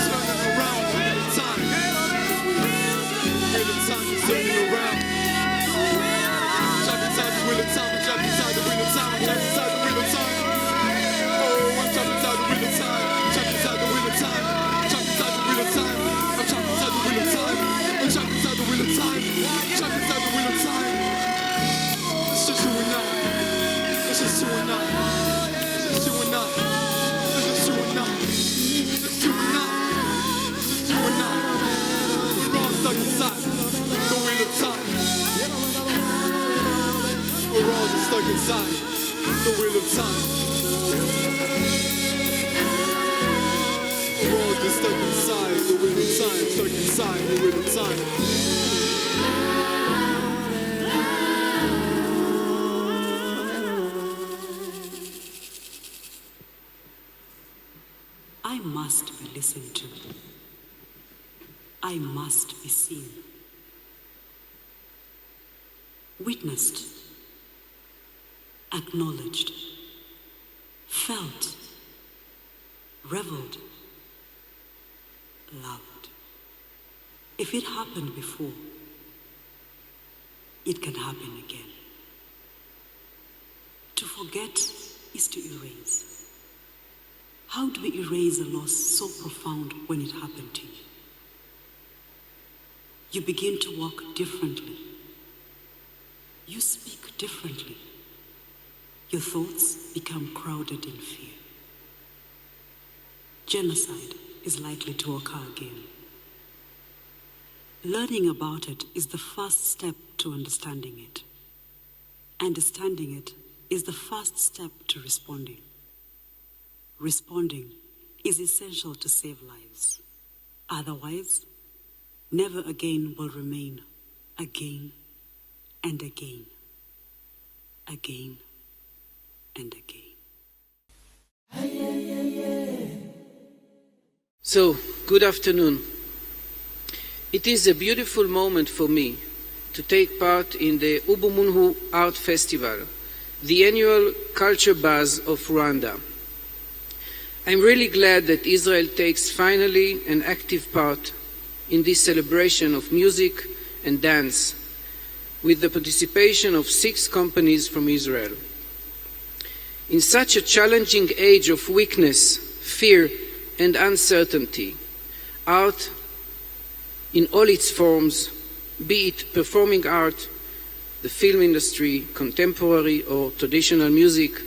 Turning around the wheel of time. Wheel of time is turning around. Jump inside the wheel of time. Jump inside the wheel of time. Jump inside the wheel of time. Oh, I'm jumping inside the wheel of time. Jump inside the wheel of time. Jump inside the wheel of time. I'm jumping inside the wheel of time. I'm jumping inside the wheel of time. Jump inside the wheel of time. It's just you and I. It's just you and I. It's just you and I. It's just you and I. It's just you and I. It's just you and I. We're all stuck inside the wheel of time. We're all just stuck inside the wheel of time. We're all just stuck inside the wheel of time. Stuck inside the wheel of time. I must be listened to. I must be seen. Witnessed. Acknowledged. Felt. Reveled. Loved. If it happened before, it can happen again. To forget is to erase. How do we erase a loss so profound when it happened to you? You begin to walk differently. You speak differently. Your thoughts become crowded in fear. Genocide is likely to occur again. Learning about it is the first step to understanding it. Understanding it is the first step to responding. Responding is essential to save lives. Otherwise, never again will remain again and again, again and again. So, good afternoon. It is a beautiful moment for me to take part in the Ubumuntu Arts Festival, the annual culture buzz of Rwanda. I'm really glad that Israel takes finally an active part in this celebration of music and dance with the participation of 6 companies from Israel. In such a challenging age of weakness, fear, and uncertainty, art in all its forms, be it performing art, the film industry, contemporary or traditional music,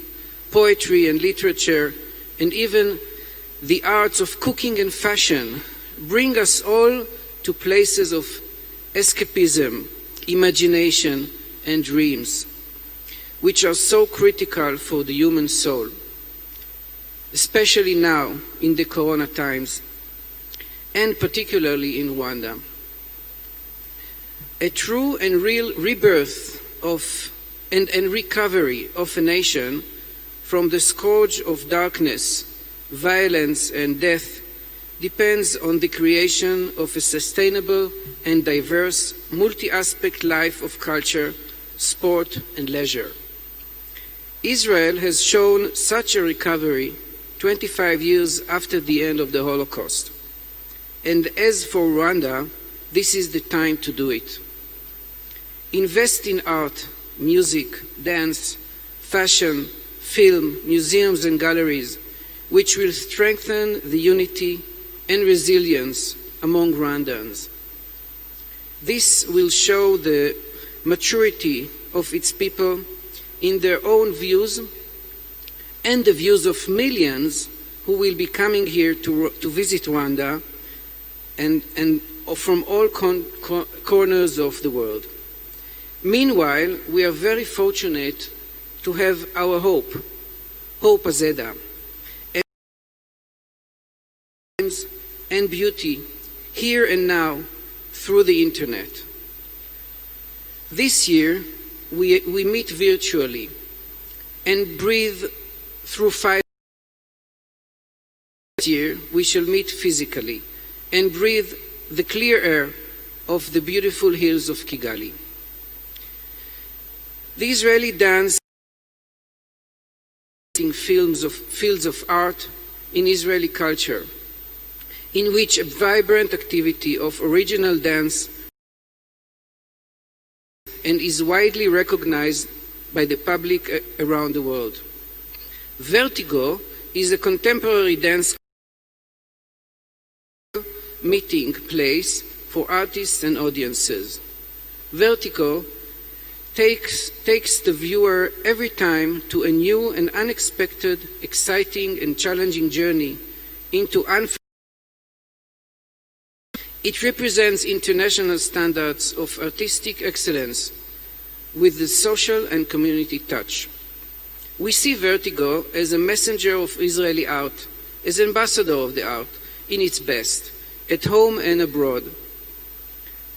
poetry and literature, and even the arts of cooking and fashion, bring us all to places of escapism, imagination, and dreams, which are so critical for the human soul, especially now in the Corona times, and particularly in Rwanda. A true and real rebirth of and recovery of a nation from the scourge of darkness, violence, and death depends on the creation of a sustainable and diverse multi-aspect life of culture, sport, and leisure. Israel has shown such a recovery 25 years after the end of the Holocaust. And as for Rwanda, this is the time to do it. Invest in art music, dance, fashion, film, museums and galleries, which will strengthen the unity and resilience among Rwandans. This will show the maturity of its people in their own views and the views of millions who will be coming here to visit Rwanda and from all corners of the world. Meanwhile, we are very fortunate to have our Hope Azeda, and beauty here and now through the internet. This year, we meet virtually and breathe through 5 years. We shall meet physically and breathe the clear air of the beautiful hills of Kigali. The Israeli dance fields of art in Israeli culture, in which a vibrant activity of original dance and is widely recognized by the public around the world. Vertigo is a contemporary dance meeting place for artists and audiences. Vertigo takes the viewer every time to a new and unexpected, exciting and challenging journey into It represents international standards of artistic excellence with the social and community touch. We see Vertigo as a messenger of Israeli art, as ambassador of the art in its best, at home and abroad,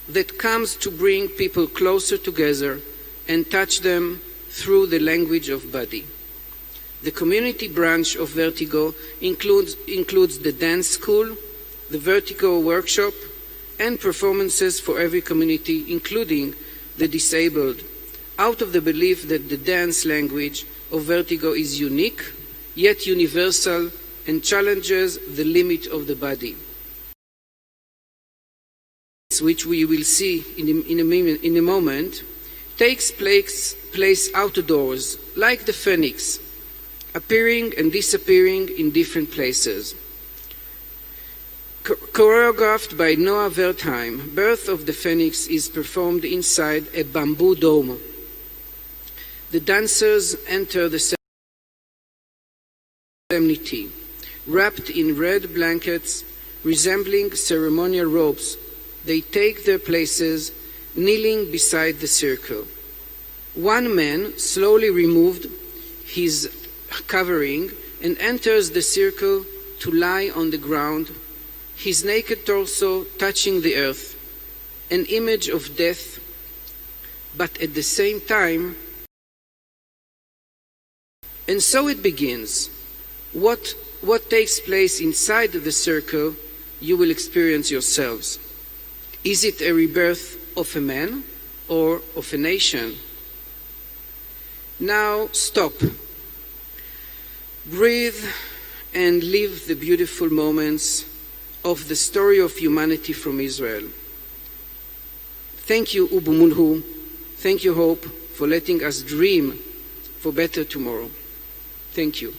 that comes to bring people closer together and touch them through the language of body. The community branch of Vertigo includes the dance school, the Vertigo workshop, and performances for every community, including the disabled, out of the belief that the dance language of Vertigo is unique, yet universal, and challenges the limit of the body, which we will see in a moment, takes place outdoors, like the phoenix, appearing and disappearing in different places. Choreographed by Noah Wertheim, Birth of the Phoenix is performed inside a bamboo dome. The dancers enter the solemnity, wrapped in red blankets resembling ceremonial robes. They take their places, kneeling beside the circle. One man slowly removed his covering and enters the circle to lie on the ground, his naked torso touching the earth, an image of death, but at the same time. And so it begins. What takes place inside the circle, you will experience yourselves. Is it a rebirth of a man or of a nation? Now stop. Breathe and live the beautiful moments of the story of humanity from Israel. Thank you, Ubumuntu. Thank you, Hope, for letting us dream for better tomorrow. Thank you.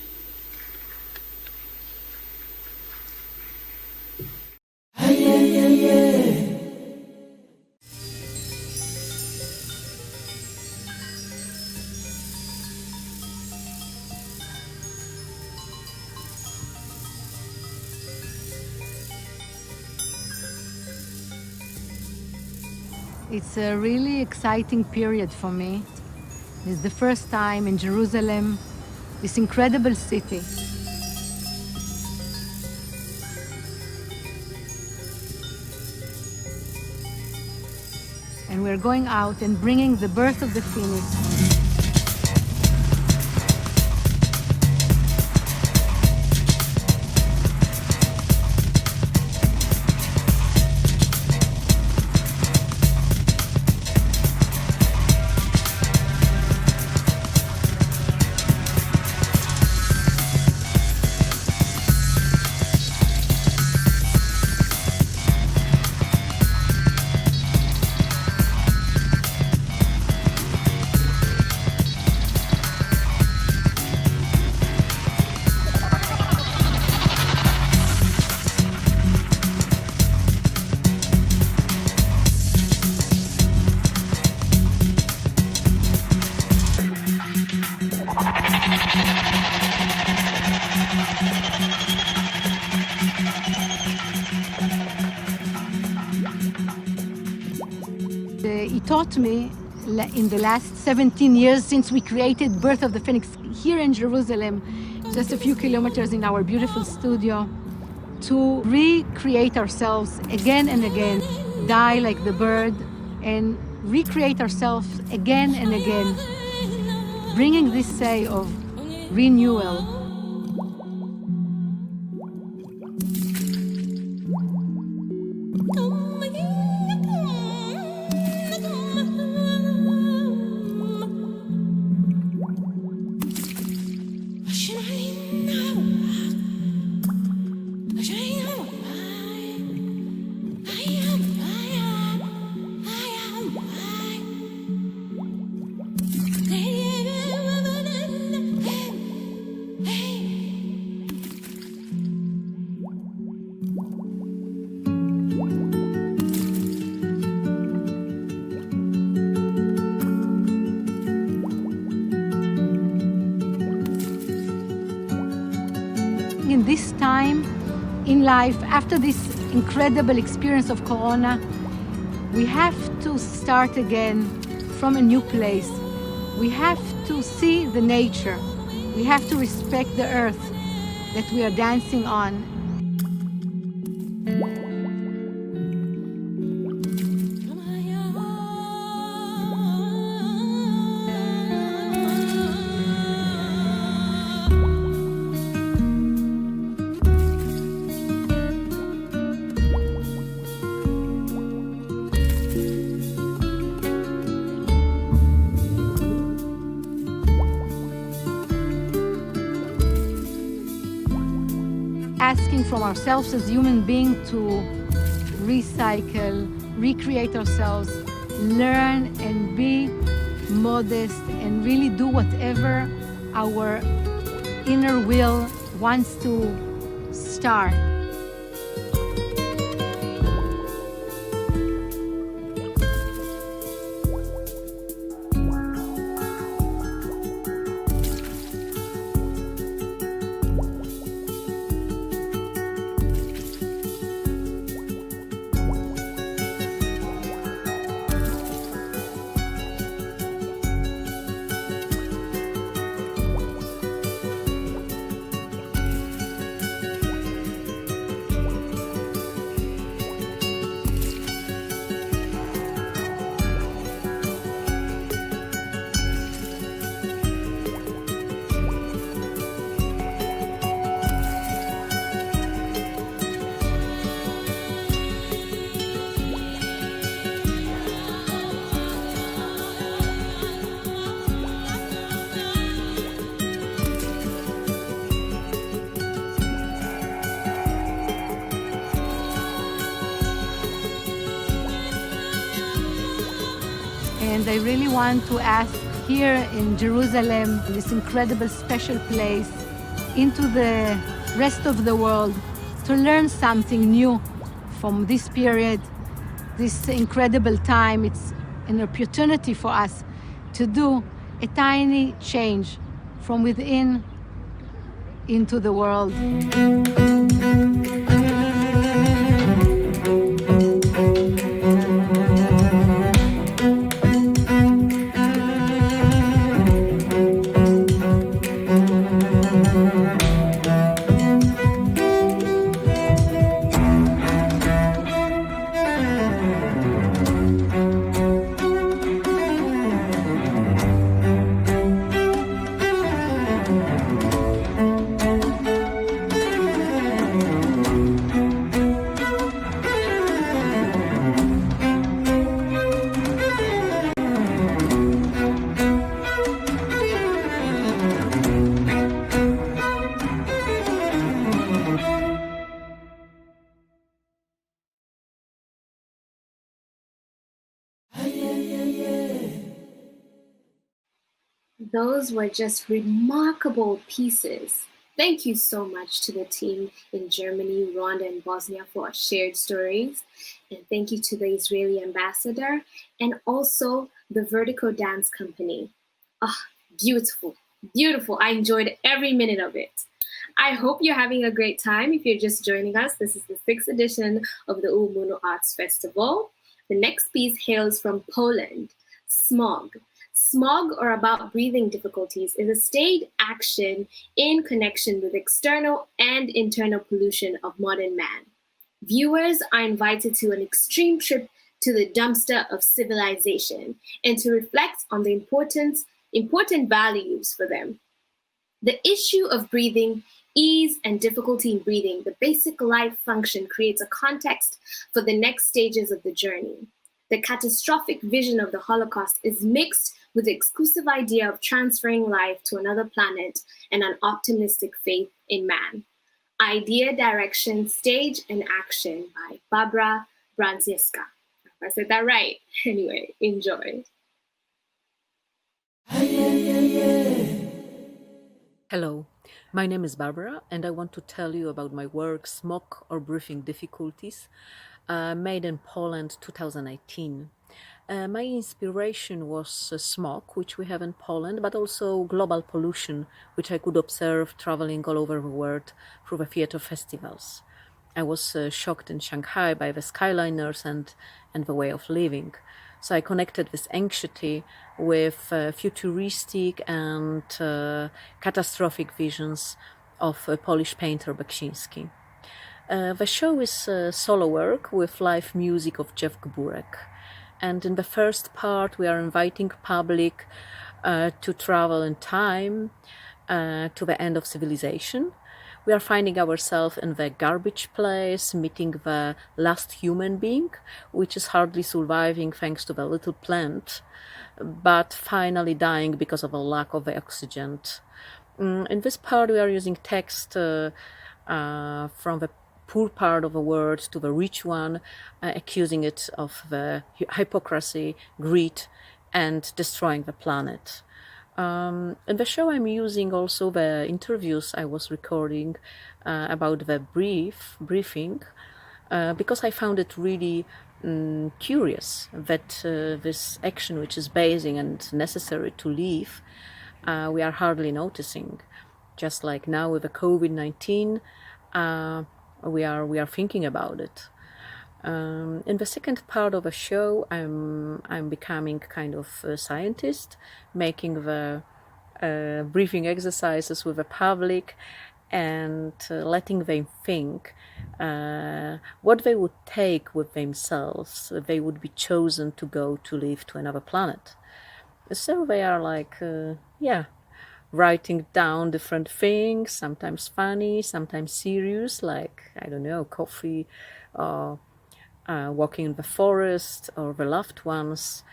It's a really exciting period for me. It's the first time in Jerusalem, this incredible city. And we're going out and bringing the birth of the Phoenix. taught me in the last 17 years since we created Birth of the Phoenix here in Jerusalem, just a few kilometers in our beautiful studio, to recreate ourselves again and again, die like the bird, and recreate ourselves again and again, bringing this say of renewal. In this time in life, after this incredible experience of Corona, we have to start again from a new place. We have to see the nature. We have to respect the earth that we are dancing on. Asking from ourselves as human beings to recycle, recreate ourselves, learn and be modest and really do whatever our inner will wants to start. And I really want to ask here in Jerusalem, this incredible special place, into the rest of the world, to learn something new from this period, this incredible time. It's an opportunity for us to do a tiny change from within into the world. Those were just remarkable pieces. Thank you so much to the team in Germany, Rwanda, and Bosnia for our shared stories. And thank you to the Israeli ambassador and also the Vertical Dance Company. Ah, beautiful, beautiful. I enjoyed every minute of it. I hope you're having a great time. If you're just joining us, this is the 6th edition of the Ubumuntu Arts Festival. The next piece hails from Poland, Smog. Smog, or about breathing difficulties, is a staged action in connection with external and internal pollution of modern man. Viewers are invited to an extreme trip to the dumpster of civilization and to reflect on the important values for them. The issue of breathing, ease and difficulty in breathing, the basic life function creates a context for the next stages of the journey. The catastrophic vision of the Holocaust is mixed with the exclusive idea of transferring life to another planet and an optimistic faith in man. Idea, direction, stage, and action by Barbara Brandziewska. I said that right. Anyway, enjoy. Hello, my name is Barbara, and I want to tell you about my work, Smog or Breathing Difficulties, made in Poland 2018. My inspiration was smog, which we have in Poland, but also global pollution, which I could observe traveling all over the world through the theater festivals. I was shocked in Shanghai by the skyliners and the way of living. So I connected this anxiety with futuristic and catastrophic visions of Polish painter Beksiński. The show is solo work with live music of Jeff Gburek. And in the first part, we are inviting public to travel in time to the end of civilization. We are finding ourselves in the garbage place, meeting the last human being, which is hardly surviving thanks to the little plant, but finally dying because of a lack of oxygen. In this part, we are using text from the poor part of the world to the rich one, accusing it of the hypocrisy, greed, and destroying the planet. In the show, I'm using also the interviews I was recording about the briefing, because I found it really curious that this action, which is basic and necessary to live, we are hardly noticing. Just like now with the COVID-19, we are thinking about it. In the second part of the show, I'm becoming kind of a scientist, making the breathing exercises with the public and letting them think what they would take with themselves if they would be chosen to go to live to another planet. So they are like, writing down different things, sometimes funny, sometimes serious, like, I don't know, coffee, or walking in the forest, or the loved ones.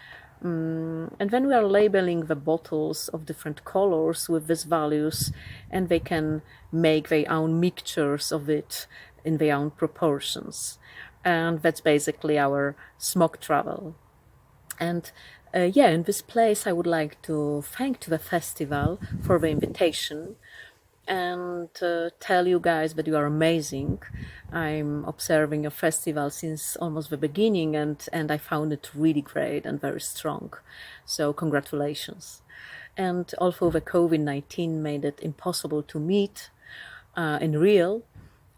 And then we are labeling the bottles of different colors with these values, and they can make their own mixtures of it in their own proportions. And that's basically our smog travel. And in this place, I would like to thank the festival for the invitation and tell you guys that you are amazing. I'm observing a festival since almost the beginning, and I found it really great and very strong. So congratulations. And although the COVID-19 made it impossible to meet in real,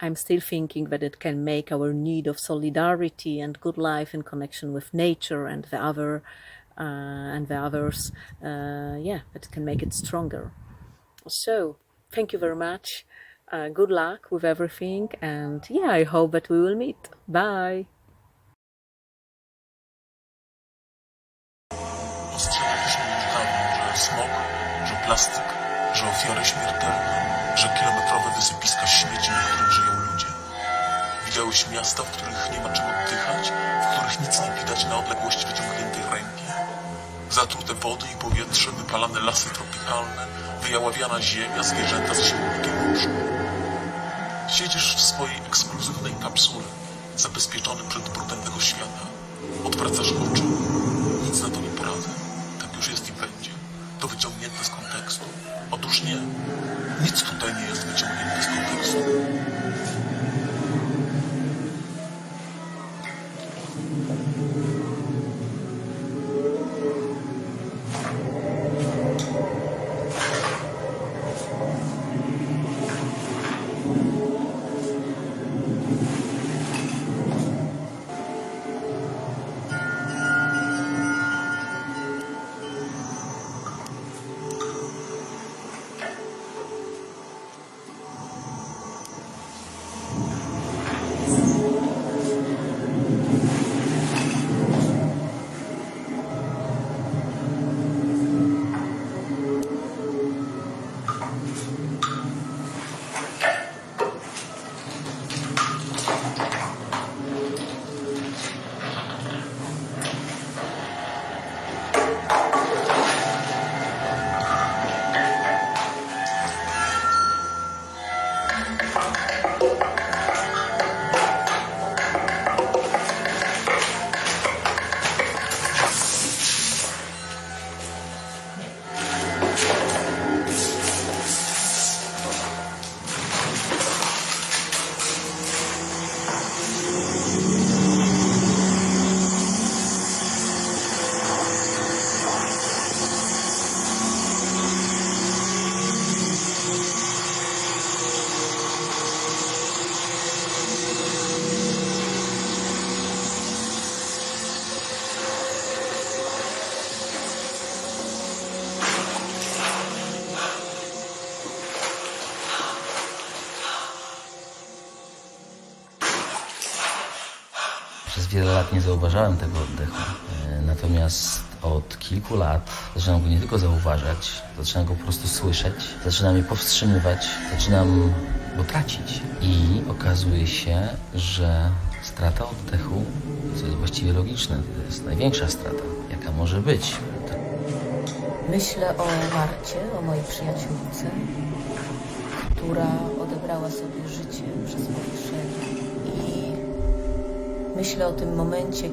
I'm still thinking that it can make our need of solidarity and good life in connection with nature and the others, it can make it stronger. So, thank you very much. Good luck with everything, and I hope that we will meet. Bye. Ostrzegaliśmy niedawno, że smog, że plastik, że ofiary śmiertelne, że kilometrowe wysypiska śmieci, na których żyją ludzie. Widziałeś miasta, w których nie ma czym oddychać, w których nic nie widać na odległość wyciągniętej ręki. Zatrute wody i powietrze, wypalane lasy tropikalne, wyjaławiana ziemia, zwierzęta ze śmiertelnym morzu. Siedzisz w swojej ekskluzywnej kapsule, zabezpieczony przed brudem tego świata. Odwracasz oczy. Nic na to nie poradzę. Tak już jest i będzie. To wyciągnięte z kontekstu. Otóż nie. Nic tutaj nie jest wyciągnięte z kontekstu. Przez wiele lat nie zauważałem tego oddechu. Natomiast od kilku lat zaczynam go nie tylko zauważać, zaczynam go po prostu słyszeć, zaczynam je powstrzymywać, zaczynam go tracić. I okazuje się, że strata oddechu, co jest właściwie logiczne, to jest największa strata, jaka może być. Myślę o Marcie, o mojej przyjaciółce, która odebrała sobie życie przez powieszenie. I myślę o tym momencie,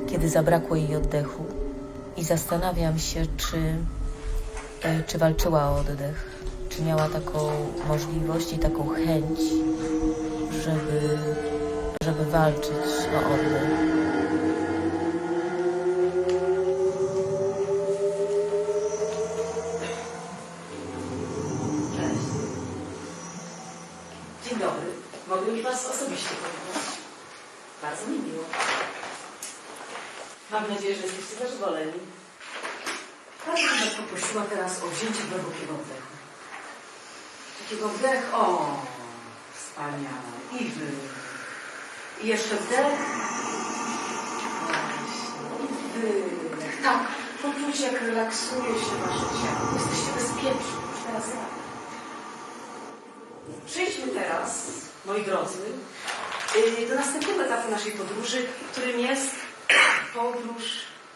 kiedy zabrakło jej oddechu i zastanawiam się, czy walczyła o oddech, czy miała taką możliwość i taką chęć, żeby walczyć o oddech. Dzień dobry. Mogę mi Was osobiście powitać? Bardzo mi miło. Mam nadzieję, że jesteście zadowoleni. Bardzo bym Was poprosiła teraz o wzięcie głębokiego oddechu. Takiego wdech, o, wspaniale. I wydech. I jeszcze wdech. Właśnie. I wydech. Tak, poczujcie, jak relaksuje się Wasze ciało. Jesteście bezpieczni. Już teraz ja. Przejdźmy teraz, moi drodzy, do następnego etapu naszej podróży, którym jest podróż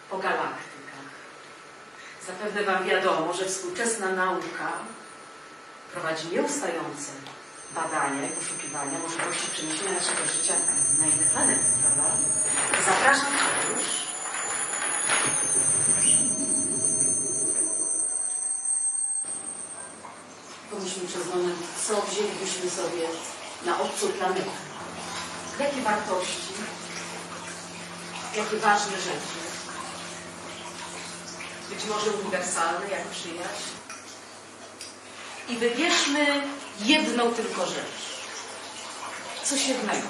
po galaktykach. Zapewne Wam wiadomo, że współczesna nauka prowadzi nieustające badania i poszukiwania możliwości przeniesienia naszego życia na inne planety, prawda? Zapraszam w podróż. Pomyślmy przez moment, co wzięlibyśmy sobie na obcą planetę. Jakie wartości, jakie ważne rzeczy, być może uniwersalne, jak przyjaźń. I wybierzmy jedną tylko rzecz. Coś jednego.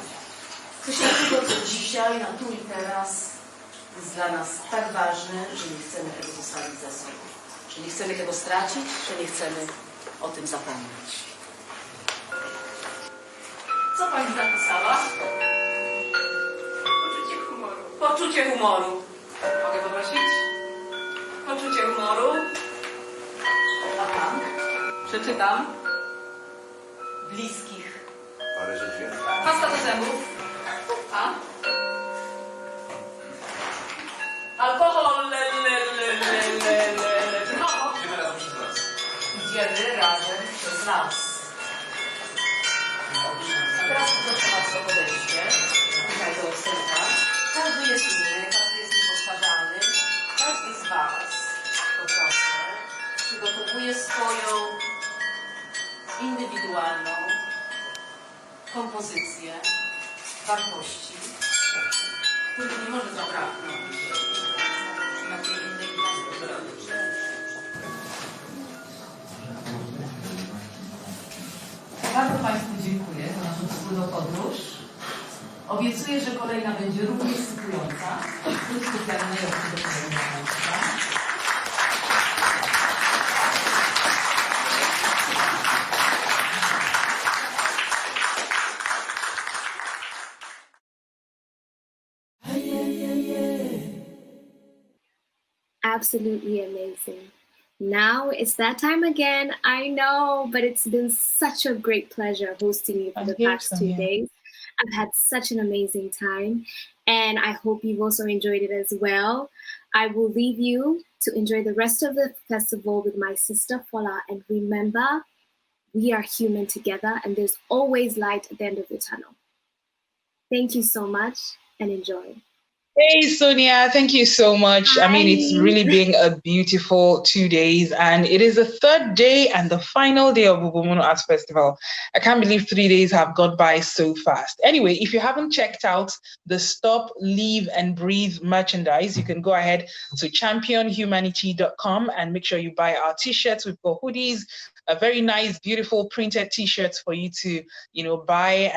Coś takiego, co dzisiaj, na tu i teraz jest dla nas tak ważne, że nie chcemy tego zostawić za sobą. Że nie chcemy tego stracić, że nie chcemy o tym zapomnieć. Co Pani zapisała? Poczucie humoru. Poczucie humoru. Mogę poprosić? Poczucie humoru. A Pan? Przeczytam. Bliskich. Ale rzecz więcej. Pasta do zębów. A? Alkohol. Idziemy razem przez las. Idziemy razem przez las. Dobrze. A teraz proszę Was o podejście. Tutaj do lusterka. Każdy jest inny, każdy jest niepowtarzalny. Każdy z Was, to proszę, przygotowuje swoją indywidualną kompozycję wartości, których nie może zabraknąć na tej innej plaży. Bardzo Państwu dziękuję za naszą wspólną podróż. Obiecuję, że kolejna będzie również sytująca. Krótko planujący do kolejnego Państwa. Absolutely amazing. Now it's that time again. I know, but it's been such a great pleasure hosting you for the past 2 days. I've had such an amazing time, and I hope you've also enjoyed it as well. I will leave you to enjoy the rest of the festival with my sister Fola, and remember, we are human together, and there's always light at the end of the tunnel. Thank you so much, and enjoy. Hey, Sonia, thank you so much. I mean, it's really been a beautiful 2 days, and it is the third day and the final day of Ubumuntu Arts Festival. I can't believe 3 days have gone by so fast. Anyway, if you haven't checked out the Stop, Live and Breathe merchandise, you can go ahead to championhumanity.com and make sure you buy our t-shirts. We've got hoodies, a very nice, beautiful printed t-shirts for you to, buy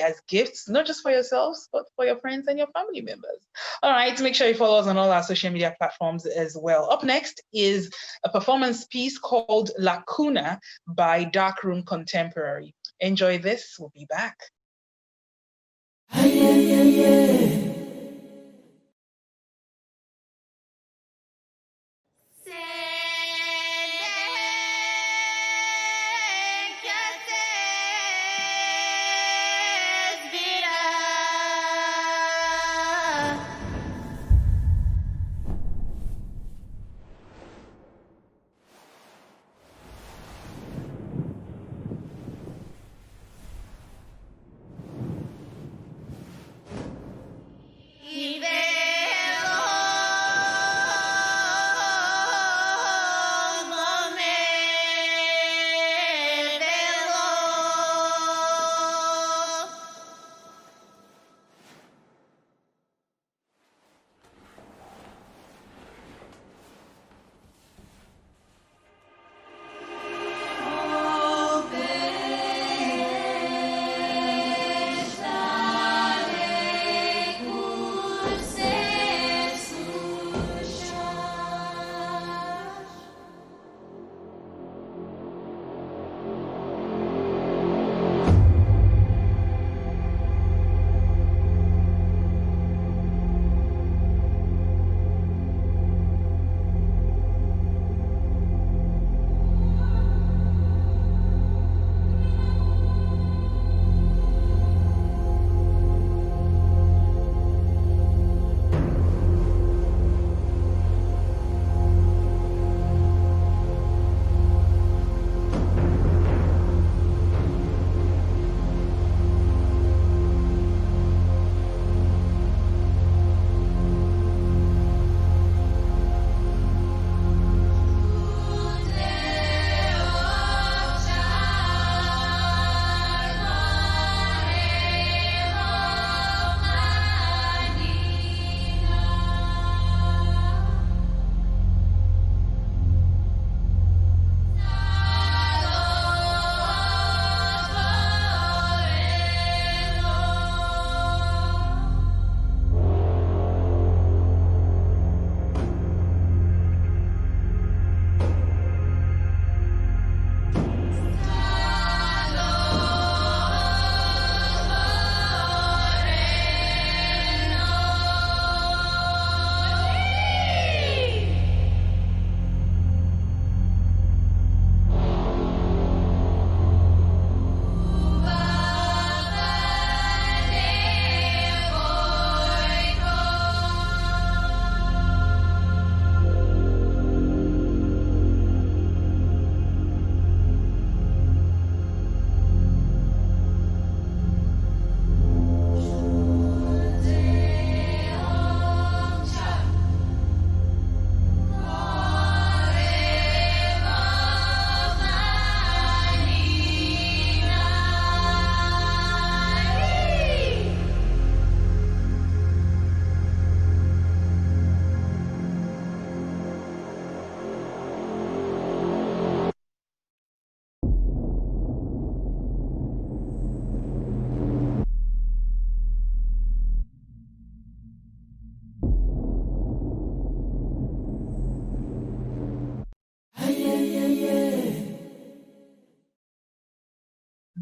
as gifts, not just for yourselves, but for your friends and your family members. All right, make sure you follow us on all our social media platforms as well. Up next is a performance piece called Lacuna by Darkroom Contemporary. Enjoy this. We'll be back.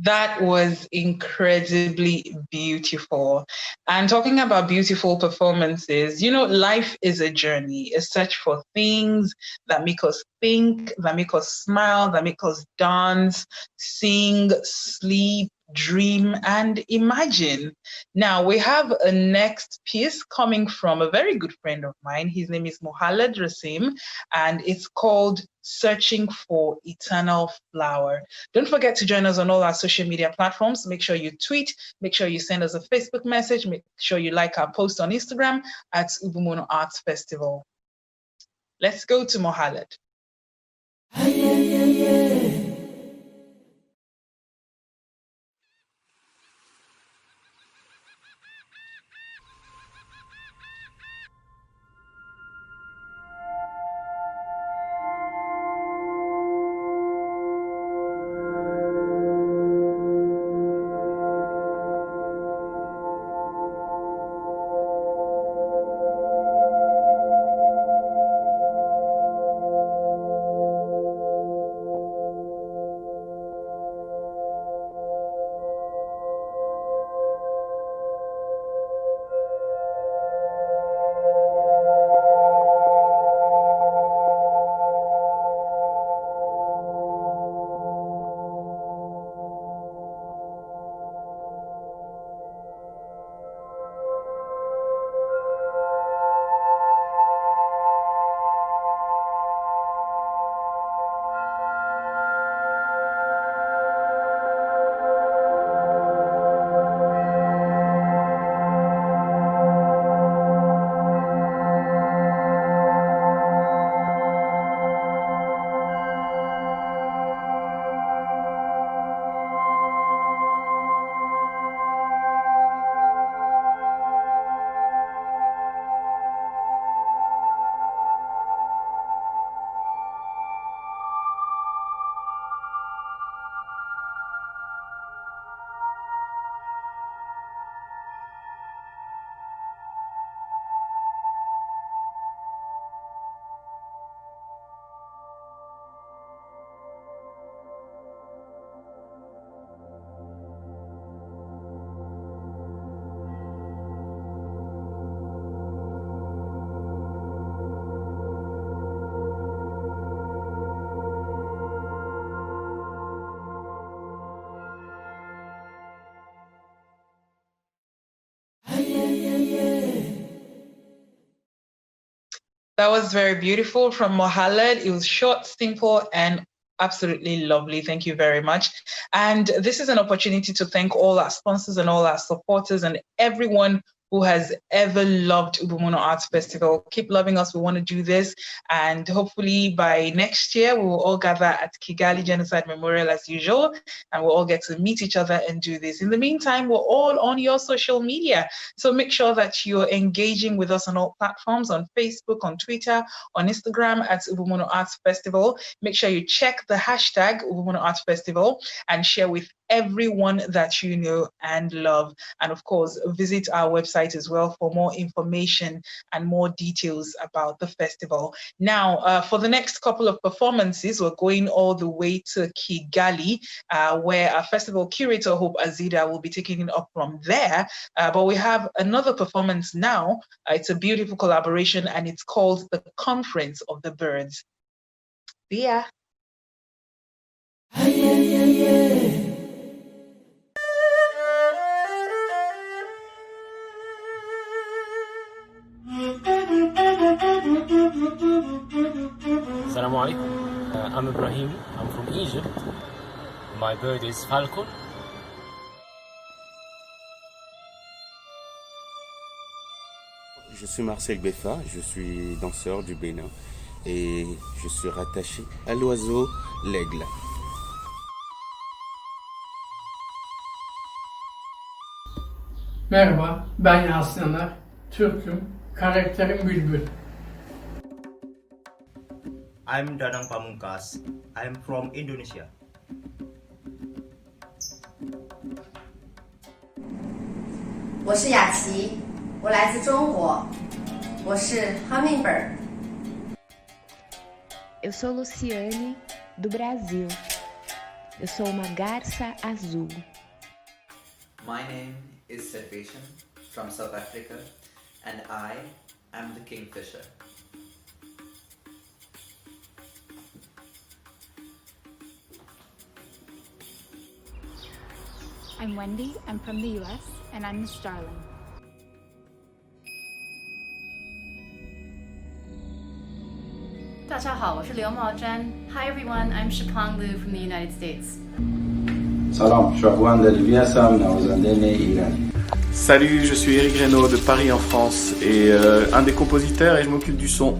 That was incredibly beautiful. And talking about beautiful performances, you know, life is a journey, a search for things that make us think, that make us smile, that make us dance, sing, sleep, dream, and imagine. Now, we have a next piece coming from a very good friend of mine. His name is Mohamed Rasim, and it's called Searching for Eternal Flower. Don't forget to join us on all our social media platforms. Make sure you tweet, make sure you send us a Facebook message, make sure you like our post on Instagram at Ubumuntu Arts Festival. Let's go to Mohamed. That was very beautiful from Mohamed. It was short, simple, and absolutely lovely. Thank you very much. And this is an opportunity to thank all our sponsors and all our supporters and everyone who has ever loved Ubumuntu Arts Festival. Keep loving us. We want to do this. And hopefully by next year, we will all gather at Kigali Genocide Memorial as usual, and we'll all get to meet each other and do this. In the meantime, we're all on your social media. So make sure that you're engaging with us on all platforms, on Facebook, on Twitter, on Instagram at Ubumuntu Arts Festival. Make sure you check the hashtag Ubumuntu Arts Festival and share with everyone that you know and love. And of course, visit our website as well for more information and more details about the festival. Now, for the next couple of performances, we're going all the way to Kigali, where our festival curator, Hope Azida, will be taking it up from there. But we have another performance now. It's a beautiful collaboration, and it's called The Conference of the Birds. Yeah. Assalamu alaikum. I'm Ibrahim. I'm from Egypt. My bird is falcon. Je suis Marcel Beffa, je suis danseur du Bénin et je suis rattaché à l'oiseau l'aigle. Merhaba, ben Yasin Anar, Türk'üm, karakterim Bülbül. I'm Danang Pamungkas. I'm from Indonesia. 我是雅琪，我来自中国，我是 Hummingbird。 Eu sou Luciane, do Brasil. Eu sou uma garça azul. My name is Salvation from South Africa, and I am the kingfisher. I'm Wendy, I'm from the US, and I'm the starling. Hi everyone, I'm Shapang Lu from the United States. Salam, je suis Rwanda, Liviasa, Nawazandene, Iran. Salut, je suis Eric Reynaud de Paris en France et un des compositeurs et je m'occupe du son.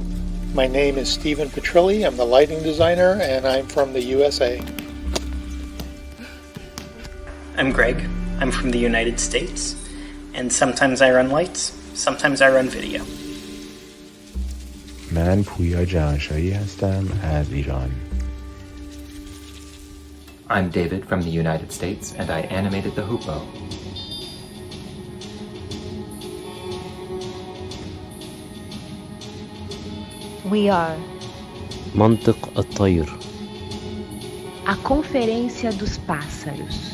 My name is Stephen Petrilli, I'm the lighting designer and I'm from the USA. I'm Greg, I'm from the United States, and sometimes I run lights, sometimes I run video. من پویا جهانشاهی هستم از ایران. I'm David from the United States and I animated the hoopoe. We are منطق الطير. a Conferência dos Pássaros.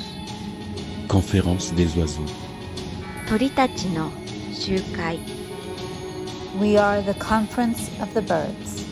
Conférence des oiseaux. Toritachi no Shukai. We are the Conference of the Birds.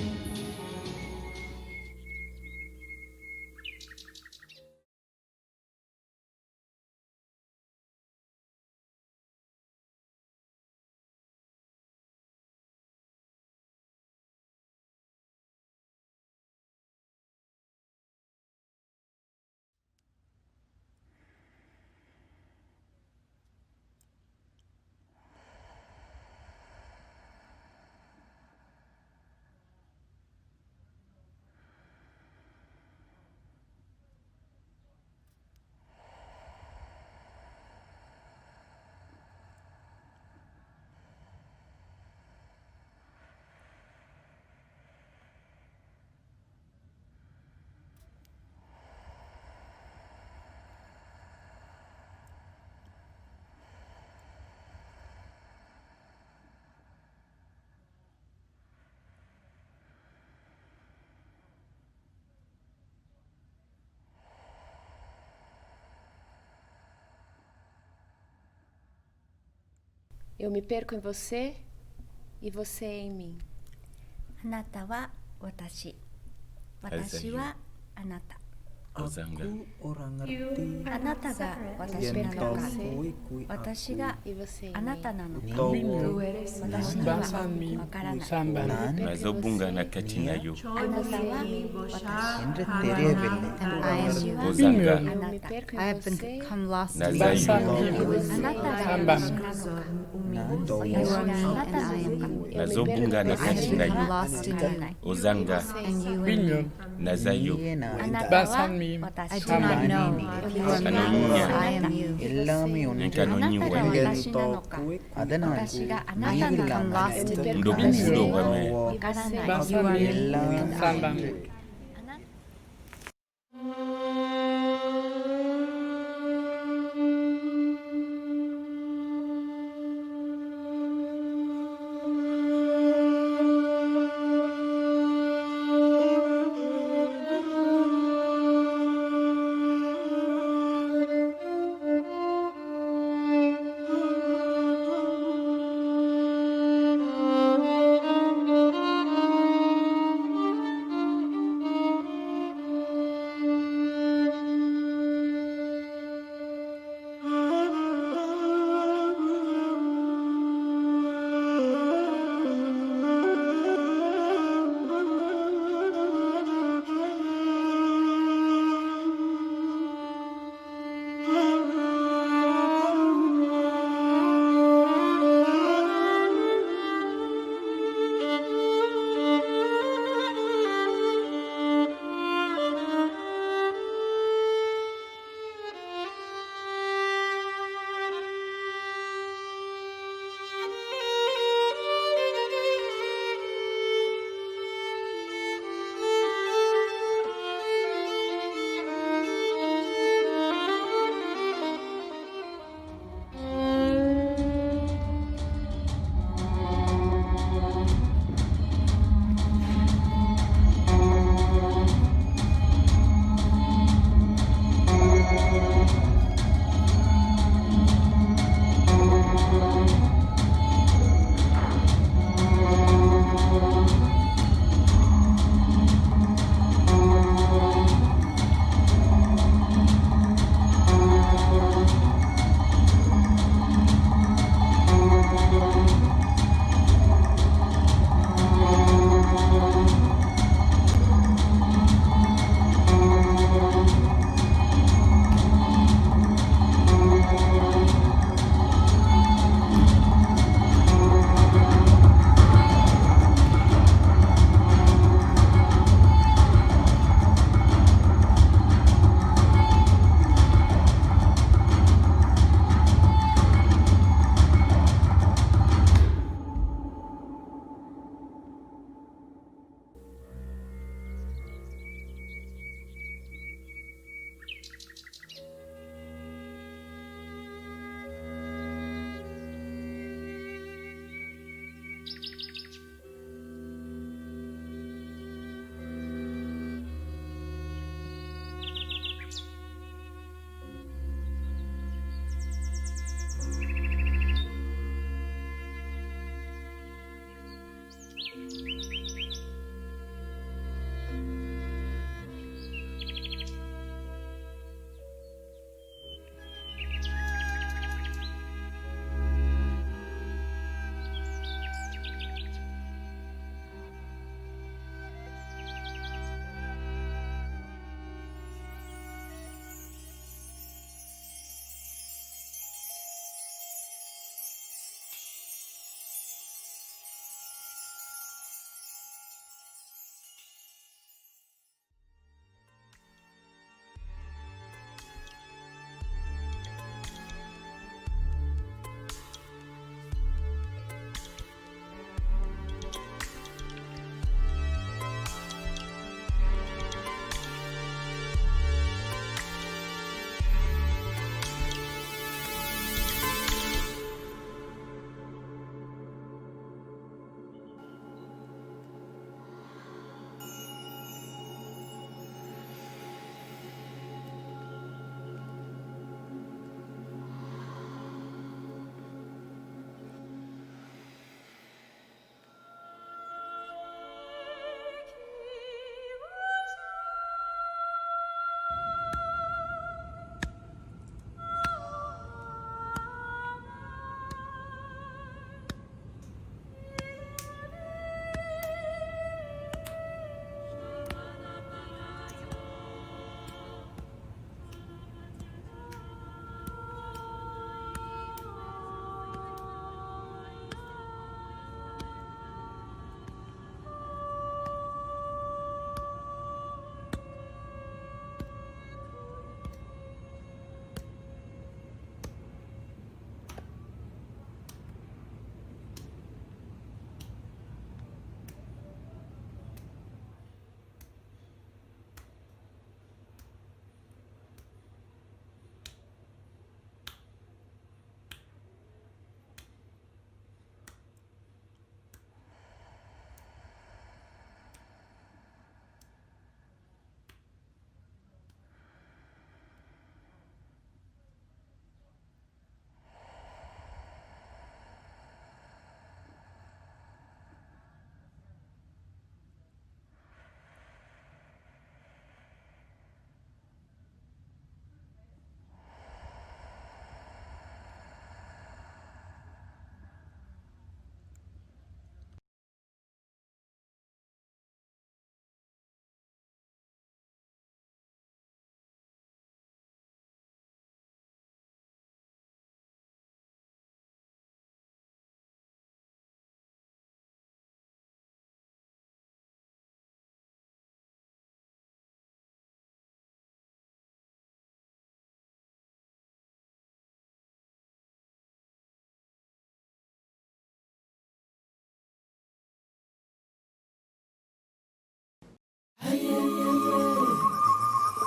Eu me perco em você e você em mim. あなたは私、私はあなた。Ozanga. あなたが私なのか、私があなたなのか、私にはわからない。 Nazobunga na kati na yo. あなたは私、and I am you. Ozanga. あなた。I have become lost. なざよ。あなたが私なの。私があなたなのか。 Nazobunga na kati na I am yo. lost in you. Ozanga. And you and me. Na za yo. あなたは私。I do not know if you are me or I am you. あなたが私なのか。私があなたなのか。lost in you. わからない。You are me and I am you.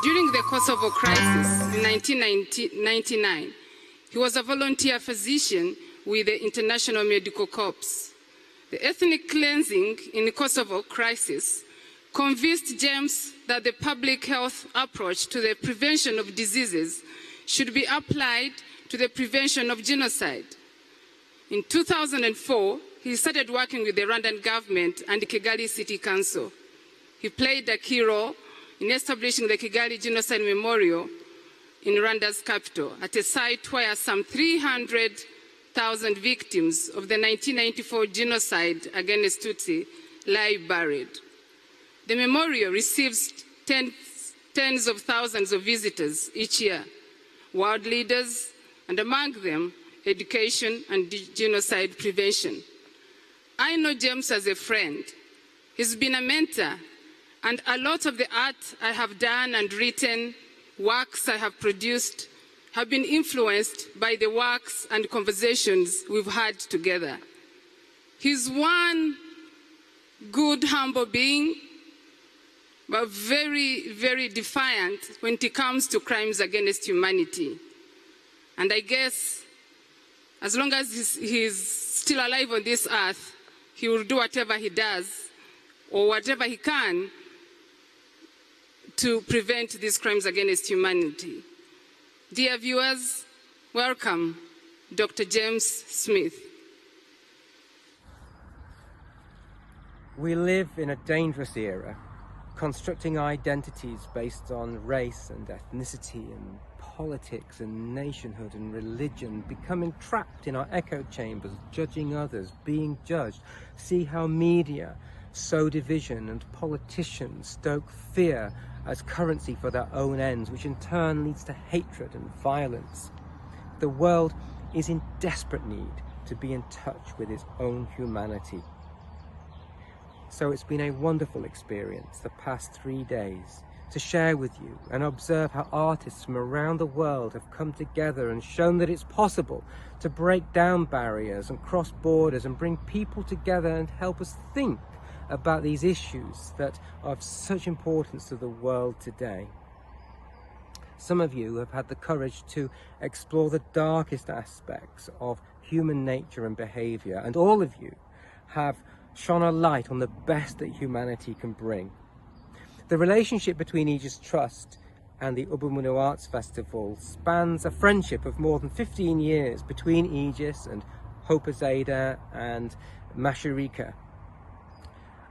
During the Kosovo crisis in 1999, he was a volunteer physician with the International Medical Corps. The ethnic cleansing in the Kosovo crisis convinced James that the public health approach to the prevention of diseases should be applied to the prevention of genocide. In 2004, he started working with the Rwandan government and the Kigali City Council. He played a key role in establishing the Kigali Genocide Memorial in Rwanda's capital, at a site where some 300,000 victims of the 1994 genocide against Tutsi lie buried. The memorial receives tens of thousands of visitors each year, world leaders, and among them, education and genocide prevention. I know James as a friend. He's been a mentor, and a lot of the art I have done and written, works I have produced, have been influenced by the works and conversations we've had together. He's one good, humble being, but very, very defiant when it comes to crimes against humanity. And I guess as long as he's still alive on this earth, he will do whatever he does or whatever he can to prevent these crimes against humanity. Dear viewers, welcome Dr. James Smith. We live in a dangerous era, constructing identities based on race and ethnicity and politics and nationhood and religion, becoming trapped in our echo chambers, judging others, being judged. See how media sow division and politicians stoke fear as currency for their own ends, which in turn leads to hatred and violence. The world is in desperate need to be in touch with its own humanity. So it's been a wonderful experience the past 3 days to share with you and observe how artists from around the world have come together and shown that it's possible to break down barriers and cross borders and bring people together and help us think about these issues that are of such importance to the world today. Some of you have had the courage to explore the darkest aspects of human nature and behavior, and all of you have shone a light on the best that humanity can bring. The relationship between Aegis Trust and the Ubumuntu Arts Festival spans a friendship of more than 15 years between Aegis and Hope Azeda and Masharika.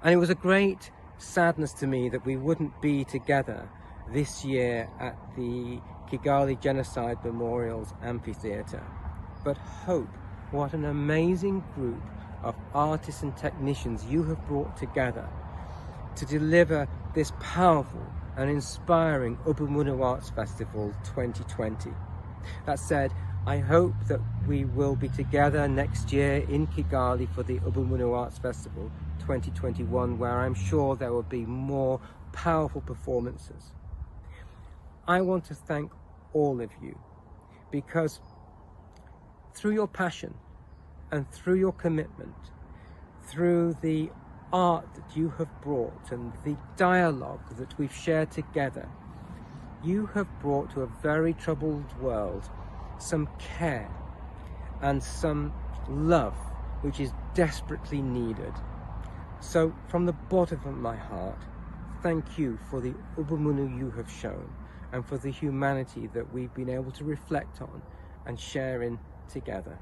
And it was a great sadness to me that we wouldn't be together this year at the Kigali Genocide Memorials Amphitheatre. But Hope, what an amazing group of artists and technicians you have brought together to deliver this powerful and inspiring Ubumuntu Arts Festival 2020. That said, I hope that we will be together next year in Kigali for the Ubumuntu Arts Festival 2021, where I'm sure there will be more powerful performances. I want to thank all of you, because through your passion and through your commitment, through the art that you have brought and the dialogue that we've shared together, you have brought to a very troubled world some care and some love which is desperately needed. So from the bottom of my heart, thank you for the Ubumuntu you have shown and for the humanity that we've been able to reflect on and share in together.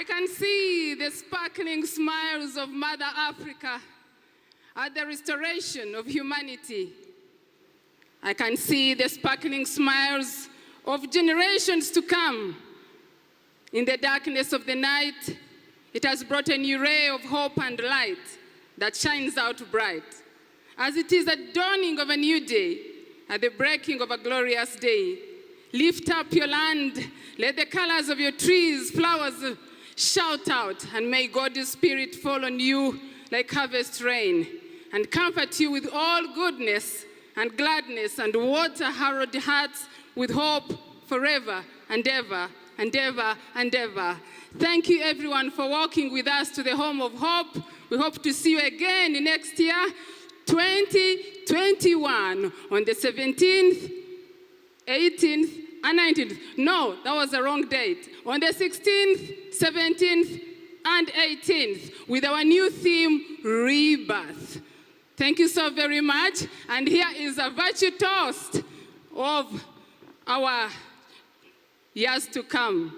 I can see the sparkling smiles of Mother Africa at the restoration of humanity. I can see the sparkling smiles of generations to come. In the darkness of the night, it has brought a new ray of hope and light that shines out bright. As it is a dawning of a new day, at the breaking of a glorious day, Lift up your land. Let the colors of your trees, flowers shout out. And may God's Spirit fall on you like harvest rain and comfort you with all goodness and gladness and water harrowed hearts with hope forever and ever and ever and ever. Thank you everyone for walking with us to the home of hope. We hope to see you again next year, 2021, on the 17th, 18th, and 19th. No, that was the wrong date. On the 16th, 17th, and 18th, with our new theme, Rebirth. Thank you so very much. And here is a virtue toast of our years to come.